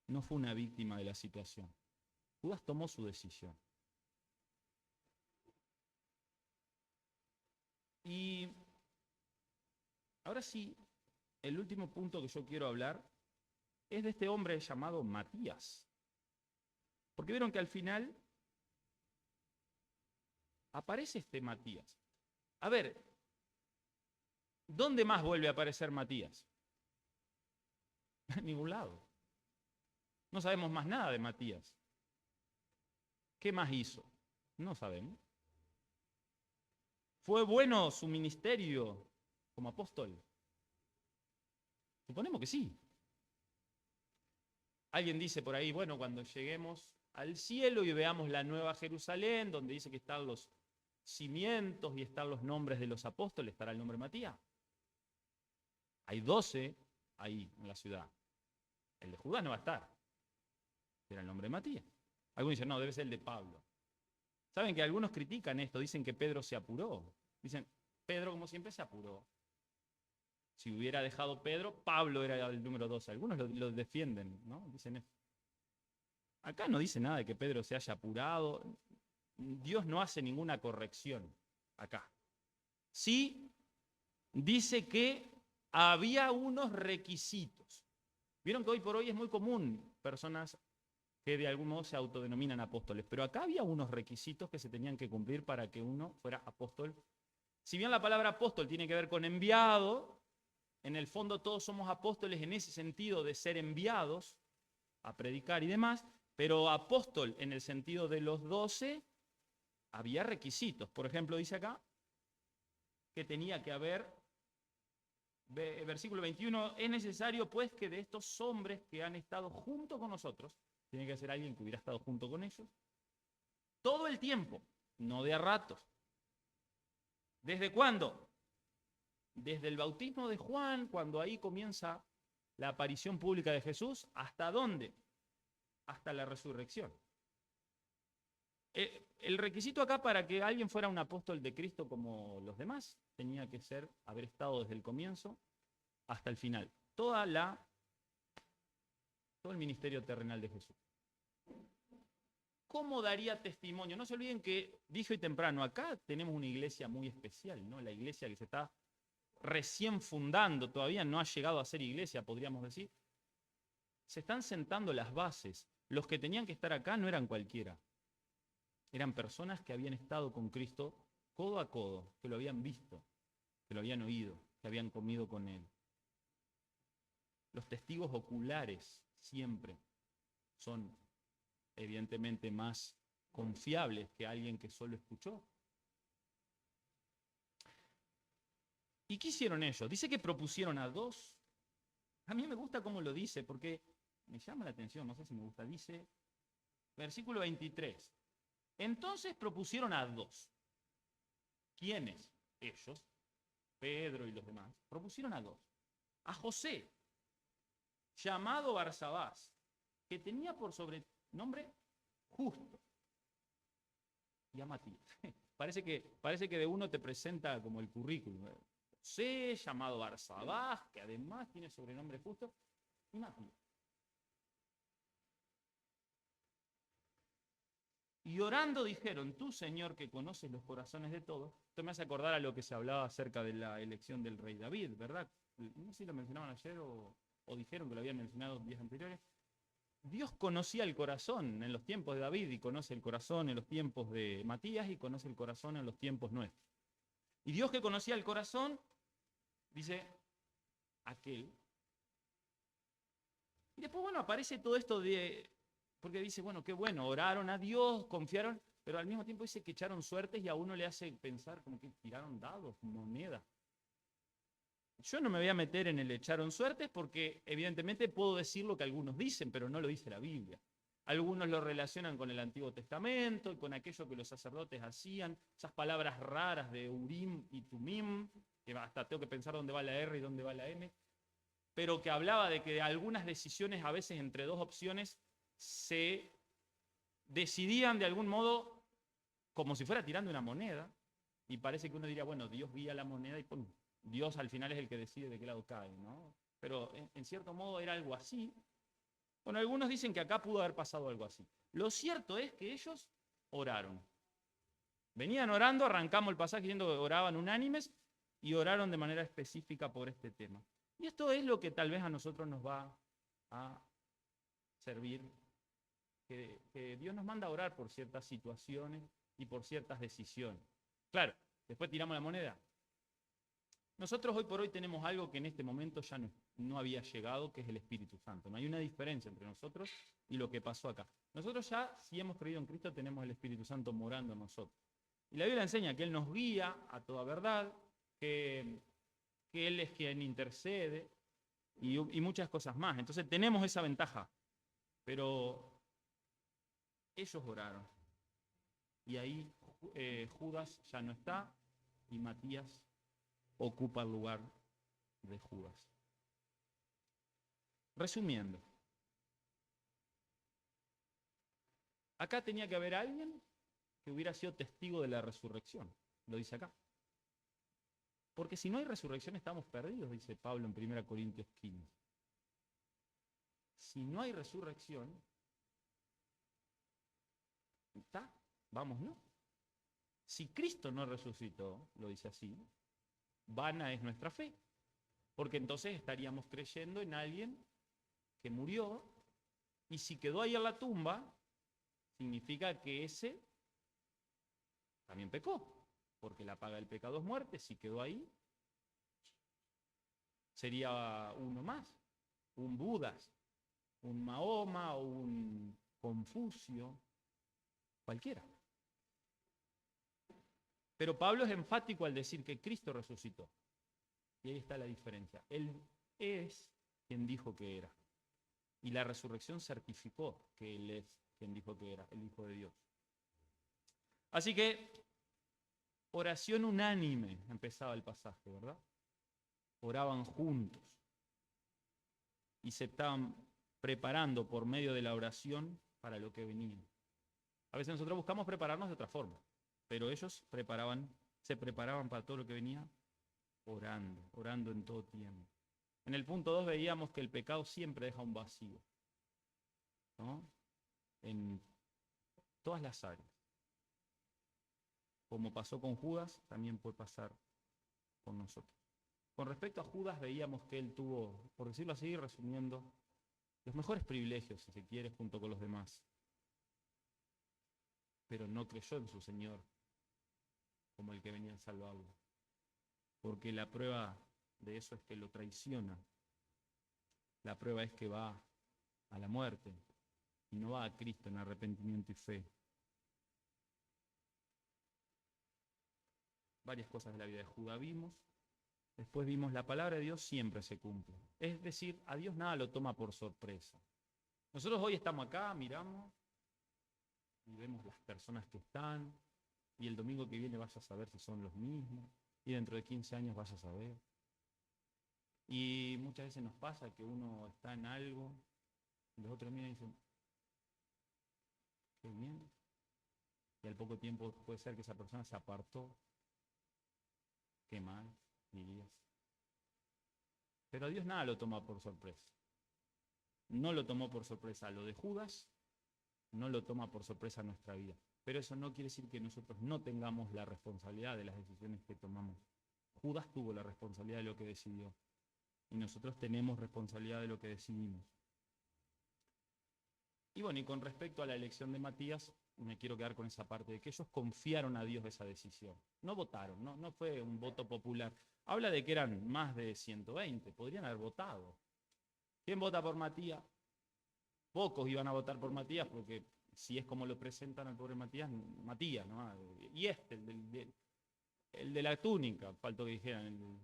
No fue una víctima de la situación. Judas tomó su decisión. Y ahora sí, el último punto que yo quiero hablar es de este hombre llamado Matías. Porque vieron que al final aparece este Matías. A ver, ¿dónde más vuelve a aparecer Matías? En ningún lado. No sabemos más nada de Matías. ¿Qué más hizo? No sabemos. ¿Fue bueno su ministerio como apóstol? Suponemos que sí. Alguien dice por ahí, bueno, cuando lleguemos al cielo y veamos la nueva Jerusalén, donde dice que están los cimientos y están los nombres de los apóstoles, ¿estará el nombre de Matías? Hay 12 ahí en la ciudad. El de Judas no va a estar. Será el nombre de Matías. Algunos dicen, no, debe ser el de Pablo. Saben que algunos critican esto, dicen que Pedro se apuró. Dicen, Pedro como siempre se apuró. Si hubiera dejado Pedro, Pablo era el número 12. Algunos lo defienden, ¿no? Dicen eso. Acá no dice nada de que Pedro se haya apurado. Dios no hace ninguna corrección acá. Sí dice que había unos requisitos. Vieron que hoy por hoy es muy común personas que de algún modo se autodenominan apóstoles, pero acá había unos requisitos que se tenían que cumplir para que uno fuera apóstol. Si bien la palabra apóstol tiene que ver con enviado, en el fondo todos somos apóstoles en ese sentido de ser enviados a predicar y demás, pero apóstol en el sentido de los 12, había requisitos. Por ejemplo, dice acá que tenía que haber, versículo 21, es necesario pues que de estos hombres que han estado junto con nosotros, tiene que ser alguien que hubiera estado junto con ellos, todo el tiempo, no de a ratos. ¿Desde cuándo? Desde el bautismo de Juan, cuando ahí comienza la aparición pública de Jesús, ¿hasta dónde? Hasta la resurrección. El requisito acá para que alguien fuera un apóstol de Cristo como los demás, tenía que ser haber estado desde el comienzo hasta el final. Todo el ministerio terrenal de Jesús. ¿Cómo daría testimonio? No se olviden que dije hoy temprano, acá tenemos una iglesia muy especial, ¿no? La iglesia que se está recién fundando, todavía no ha llegado a ser iglesia, podríamos decir. Se están sentando las bases. Los que tenían que estar acá no eran cualquiera. Eran personas que habían estado con Cristo codo a codo, que lo habían visto, que lo habían oído, que habían comido con Él. Los testigos oculares siempre son evidentemente más confiables que alguien que solo escuchó. ¿Y qué hicieron ellos? Dice que propusieron a 2. A mí me gusta cómo lo dice, porque me llama la atención, no sé si me gusta. Dice, versículo 23. Entonces propusieron a 2. ¿Quiénes? Ellos, Pedro y los demás. Propusieron a 2. A José, llamado Barsabás, que tenía por sobrenombre Justo. Y a Matías. Parece que de uno te presenta como el currículum. José, llamado Barsabás, que además tiene sobrenombre Justo, y Matías. Y orando dijeron, tú, Señor, que conoces los corazones de todos. Esto me hace acordar a lo que se hablaba acerca de la elección del rey David, ¿verdad? No sé si lo mencionaban ayer o dijeron que lo habían mencionado días anteriores. Dios conocía el corazón en los tiempos de David y conoce el corazón en los tiempos de Matías y conoce el corazón en los tiempos nuestros. Y Dios que conocía el corazón, dice, aquel. Y después, bueno, aparece todo esto de... Porque dice, bueno, qué bueno, oraron a Dios, confiaron, pero al mismo tiempo dice que echaron suertes y a uno le hace pensar como que tiraron dados, monedas. Yo no me voy a meter en el echaron suertes porque evidentemente puedo decir lo que algunos dicen, pero no lo dice la Biblia. Algunos lo relacionan con el Antiguo Testamento y con aquello que los sacerdotes hacían, esas palabras raras de Urim y Tumim, que hasta tengo que pensar dónde va la R y dónde va la M, pero que hablaba de que algunas decisiones a veces entre 2 opciones se decidían de algún modo como si fuera tirando una moneda, y parece que uno diría, bueno, Dios guía la moneda y ¡pum! Dios al final es el que decide de qué lado cae, ¿no? Pero en cierto modo era algo así. Bueno, algunos dicen que acá pudo haber pasado algo así. Lo cierto es que ellos oraron. Venían orando, arrancamos el pasaje diciendo que oraban unánimes y oraron de manera específica por este tema. Y esto es lo que tal vez a nosotros nos va a servir, que Dios nos manda a orar por ciertas situaciones y por ciertas decisiones. Claro, después tiramos la moneda. Nosotros hoy por hoy tenemos algo que en este momento ya no había llegado, que es el Espíritu Santo. No hay una diferencia entre nosotros y lo que pasó acá. Nosotros ya, si hemos creído en Cristo, tenemos el Espíritu Santo morando en nosotros. Y la Biblia enseña que Él nos guía a toda verdad, que Él es quien intercede y muchas cosas más. Entonces tenemos esa ventaja. Pero ellos oraron. Y ahí Judas ya no está y Matías ocupa el lugar de Judas. Resumiendo, acá tenía que haber alguien que hubiera sido testigo de la resurrección, lo dice acá. Porque si no hay resurrección estamos perdidos, dice Pablo en 1 Corintios 15. Si no hay resurrección, vámonos. Si Cristo no resucitó, lo dice así, vana es nuestra fe. Porque entonces estaríamos creyendo en alguien que murió, y si quedó ahí en la tumba, significa que ese también pecó. Porque la paga del pecado es muerte. Si quedó ahí, sería uno más. Un Budas, un Mahoma o un Confucio, cualquiera. Pero Pablo es enfático al decir que Cristo resucitó. Y ahí está la diferencia. Él es quien dijo que era. Y la resurrección certificó que Él es quien dijo que era, el Hijo de Dios. Así que, oración unánime, empezaba el pasaje, ¿verdad? Oraban juntos. Y se estaban preparando por medio de la oración para lo que venía. A veces nosotros buscamos prepararnos de otra forma, pero ellos se preparaban para todo lo que venía orando en todo tiempo. En el punto 2 veíamos que el pecado siempre deja un vacío, ¿no? En todas las áreas. Como pasó con Judas, también puede pasar con nosotros. Con respecto a Judas, veíamos que él tuvo, por decirlo así, resumiendo, los mejores privilegios, si se quiere, junto con los demás. Pero no creyó en su Señor como el que venía a salvarlo. Porque la prueba de eso es que lo traiciona. La prueba es que va a la muerte y no va a Cristo en arrepentimiento y fe. Varias cosas de la vida de Judas vimos. Después vimos la palabra de Dios siempre se cumple. Es decir, a Dios nada lo toma por sorpresa. Nosotros hoy estamos acá, miramos y vemos las personas que están, y el domingo que viene vas a saber si son los mismos, y dentro de 15 años vas a saber. Y muchas veces nos pasa que uno está en algo, y los otros miran y dicen, qué bien. Y al poco tiempo puede ser que esa persona se apartó. Qué mal, dirías. Pero a Dios nada lo toma por sorpresa. No lo tomó por sorpresa lo de Judas, no lo toma por sorpresa nuestra vida. Pero eso no quiere decir que nosotros no tengamos la responsabilidad de las decisiones que tomamos. Judas tuvo la responsabilidad de lo que decidió. Y nosotros tenemos responsabilidad de lo que decidimos. Y bueno, y con respecto a la elección de Matías, me quiero quedar con esa parte de que ellos confiaron a Dios esa decisión. No votaron, no fue un voto popular. Habla de que eran más de 120, podrían haber votado. ¿Quién vota por Matías? Pocos iban a votar por Matías porque si es como lo presentan al pobre Matías, Matías, ¿no? Y el de la túnica, faltó que dijeran,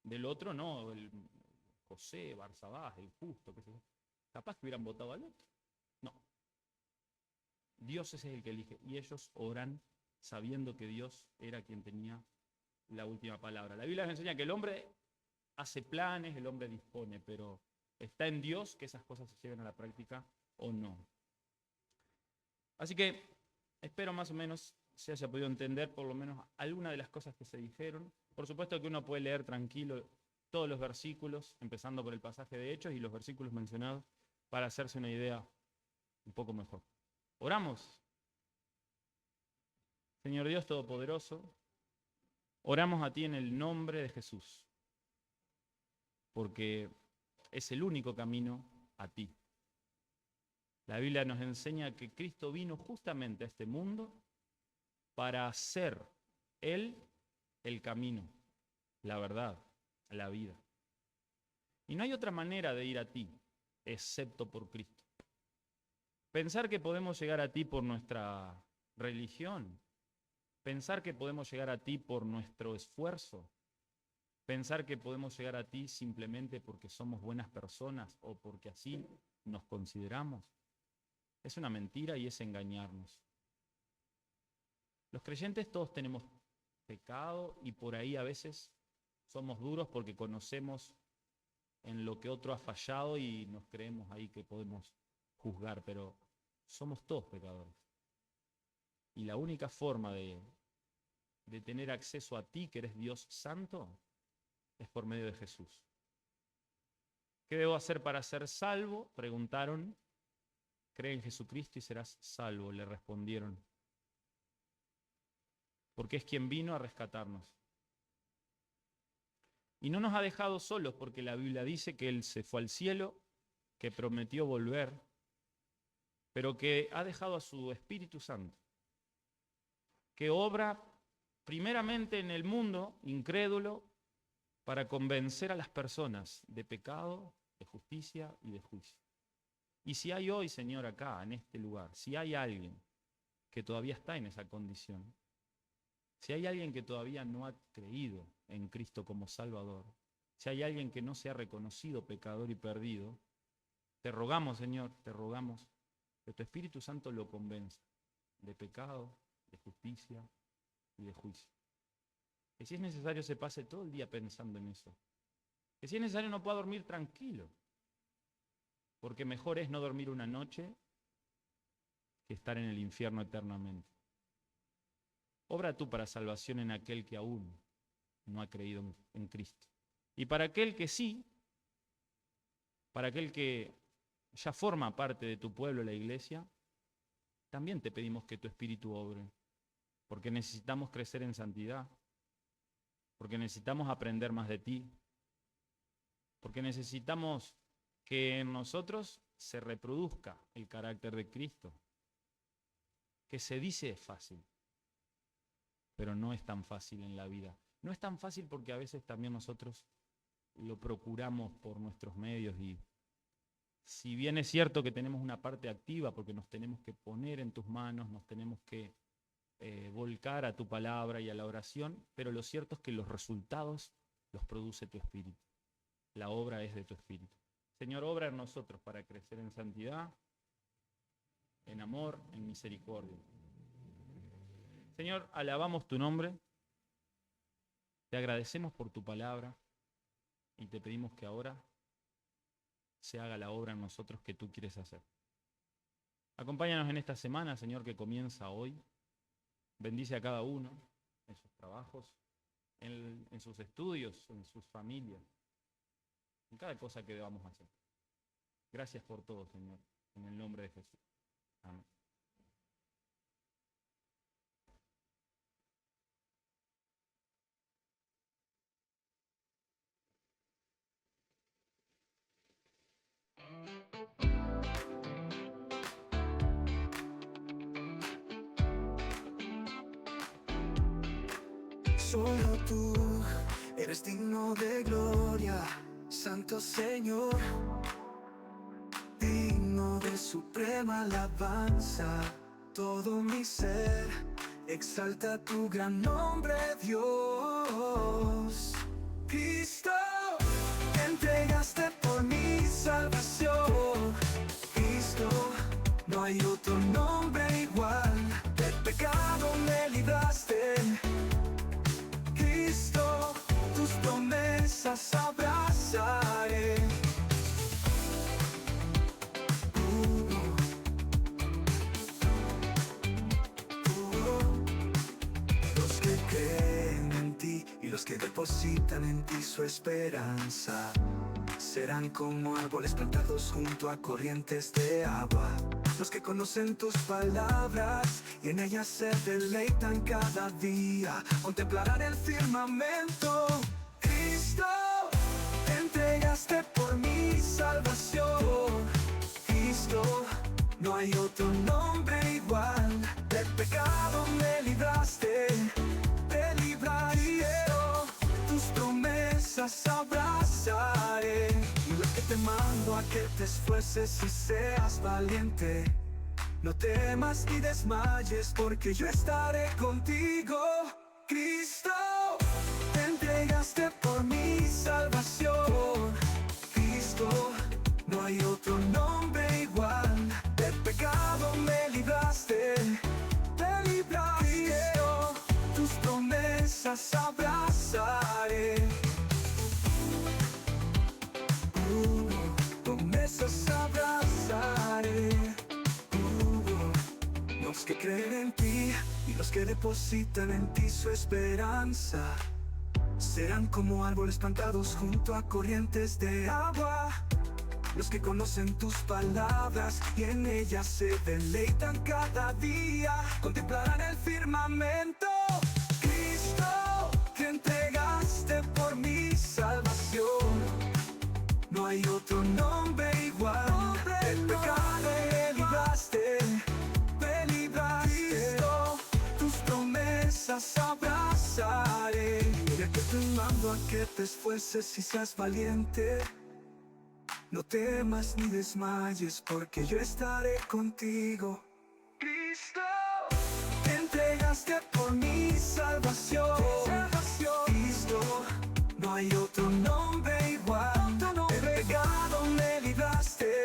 del otro no, el José, Barsabás, el Justo, qué sé yo. Capaz que hubieran votado al otro. No. Dios es el que elige y ellos oran sabiendo que Dios era quien tenía la última palabra. La Biblia nos enseña que el hombre hace planes, el hombre dispone, pero está en Dios que esas cosas se lleven a la práctica o no. Así que espero más o menos se haya podido entender por lo menos alguna de las cosas que se dijeron. Por supuesto que uno puede leer tranquilo todos los versículos, empezando por el pasaje de Hechos y los versículos mencionados, para hacerse una idea un poco mejor. Oramos. Señor Dios Todopoderoso, oramos a ti en el nombre de Jesús, porque es el único camino a ti. La Biblia nos enseña que Cristo vino justamente a este mundo para hacer Él el camino, la verdad, la vida. Y no hay otra manera de ir a ti, excepto por Cristo. Pensar que podemos llegar a ti por nuestra religión, pensar que podemos llegar a ti por nuestro esfuerzo, pensar que podemos llegar a ti simplemente porque somos buenas personas o porque así nos consideramos, es una mentira y es engañarnos. Los creyentes todos tenemos pecado y por ahí a veces somos duros porque conocemos en lo que otro ha fallado y nos creemos ahí que podemos juzgar, pero somos todos pecadores. Y la única forma de tener acceso a ti, que eres Dios santo, es por medio de Jesús. ¿Qué debo hacer para ser salvo? Preguntaron. Cree en Jesucristo y serás salvo, le respondieron. porque es quien vino a rescatarnos. Y no nos ha dejado solos, porque la Biblia dice que Él se fue al cielo, que prometió volver, pero que ha dejado a su Espíritu Santo, que obra primeramente en el mundo incrédulo para convencer a las personas de pecado, de justicia y de juicio. Y si hay hoy, Señor, acá, en este lugar, si hay alguien que todavía está en esa condición, si hay alguien que todavía no ha creído en Cristo como Salvador, si hay alguien que no se ha reconocido pecador y perdido, te rogamos, Señor, te rogamos que tu Espíritu Santo lo convenza de pecado, de justicia y de juicio. Que si es necesario se pase todo el día pensando en eso. Que si es necesario no pueda dormir tranquilo. Porque mejor es no dormir una noche que estar en el infierno eternamente. Obra tú para salvación en aquel que aún no ha creído en Cristo. Y para aquel que sí, para aquel que ya forma parte de tu pueblo, la iglesia, también te pedimos que tu Espíritu obre. Porque necesitamos crecer en santidad. Porque necesitamos aprender más de ti. Porque necesitamos que en nosotros se reproduzca el carácter de Cristo. Que se dice fácil, pero no es tan fácil en la vida. No es tan fácil porque a veces también nosotros lo procuramos por nuestros medios y si bien es cierto que tenemos una parte activa porque nos tenemos que poner en tus manos, nos tenemos que volcar a tu palabra y a la oración, pero lo cierto es que los resultados los produce tu Espíritu. La obra es de tu Espíritu. Señor, obra en nosotros para crecer en santidad, en amor, en misericordia. Señor, alabamos tu nombre, te agradecemos por tu palabra y te pedimos que ahora se haga la obra en nosotros que tú quieres hacer. Acompáñanos en esta semana, Señor, que comienza hoy. Bendice a cada uno en sus trabajos, en sus estudios, en sus familias, en cada cosa que debamos hacer. Gracias por todo, Señor, en el nombre de Jesús. Amén. Solo tú eres digno de gloria, Santo Señor, digno de suprema alabanza. Todo mi ser exalta tu gran nombre, Dios. Cristo, te entregaste por mi salvación. Cristo, no hay otro nombre igual. Del pecado me libraste. Cristo, tus promesas abrazaré. Los que creen en ti y los que depositan en ti su esperanza serán como árboles plantados junto a corrientes de agua. Los que conocen tus palabras y en ellas se deleitan cada día, contemplarán el firmamento. Cristo, te entregaste por mi salvación. Cristo, no hay otro nombre igual. Del pecado me libraste, te libraré. Tus promesas abrazaré. Y lo que te mando a que te esfuerces y seas valiente. No temas ni desmayes porque yo estaré contigo. Cristo, te entregaste por mi salvación. Cristo, no hay otro nombre igual. Del pecado me libraste, te libraste. Tus promesas abrazaré. Promesas abrazaré. Los que creen en ti y los que depositan en ti su esperanza serán como árboles plantados junto a corrientes de agua. Los que conocen tus palabras y en ellas se deleitan cada día, contemplarán el firmamento. hay otro nombre igual. Del pecado me libraste, Cristo, tus promesas abrazaré. Mira que te mando a que te esfuerces y seas valiente. No temas ni desmayes, porque yo estaré contigo. Cristo, te entregaste por mi salvación. Cristo, no hay otro nombre igual. Del pecado me libraste.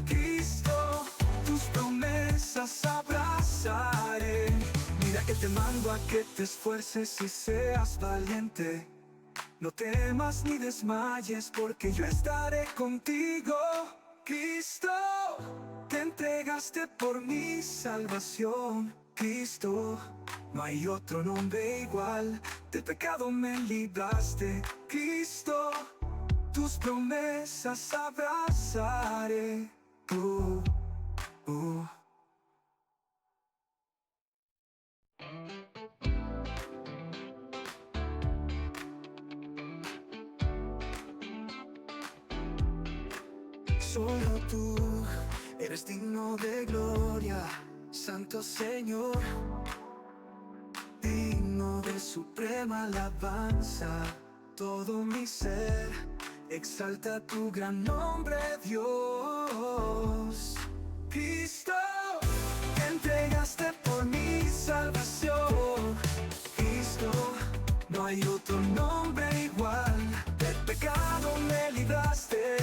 Cristo, tus promesas abrazaré. Mira que te mando a que te esfuerces y seas valiente. No temas ni desmayes, porque yo estaré contigo. Cristo, te entregaste por mi salvación. Cristo, no hay otro nombre igual. Del pecado me libraste. Cristo, tus promesas abrazaré. Solo tú eres digno de gloria, Santo Señor, digno de suprema alabanza. Todo mi ser exalta tu gran nombre, Dios. Cristo, te entregaste por mi salvación. Cristo, no hay otro nombre igual. Del pecado me libraste.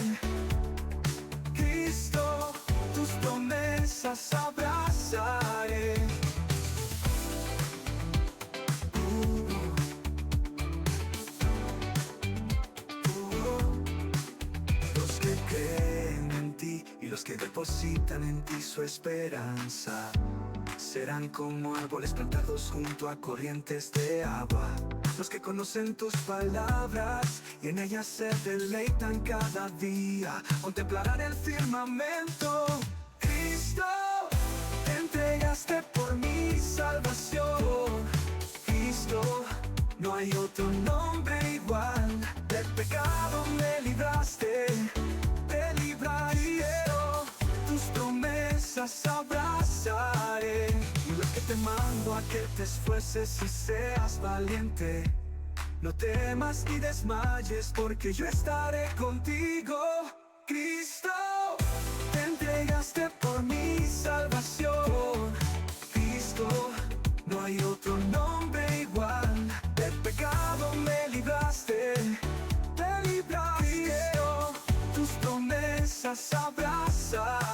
Cristo, tus promesas abrazaré. Los que creen en ti y los que depositan en ti su esperanza serán como árboles plantados junto a corrientes de agua. Los que conocen tus palabras y en ellas se deleitan cada día, contemplarán el firmamento. Cristo, te entregaste por mi salvación. Cristo, no hay otro nombre igual. Del pecado me libraste, tus promesas abrazaré. Y lo que te mando a que te esfuerces y seas valiente. No temas ni desmayes, porque yo estaré contigo. Cristo, te entregaste por mi salvación. Cristo, no hay otro nombre igual. Del pecado me libraste, Cristo, tus promesas abrazaré.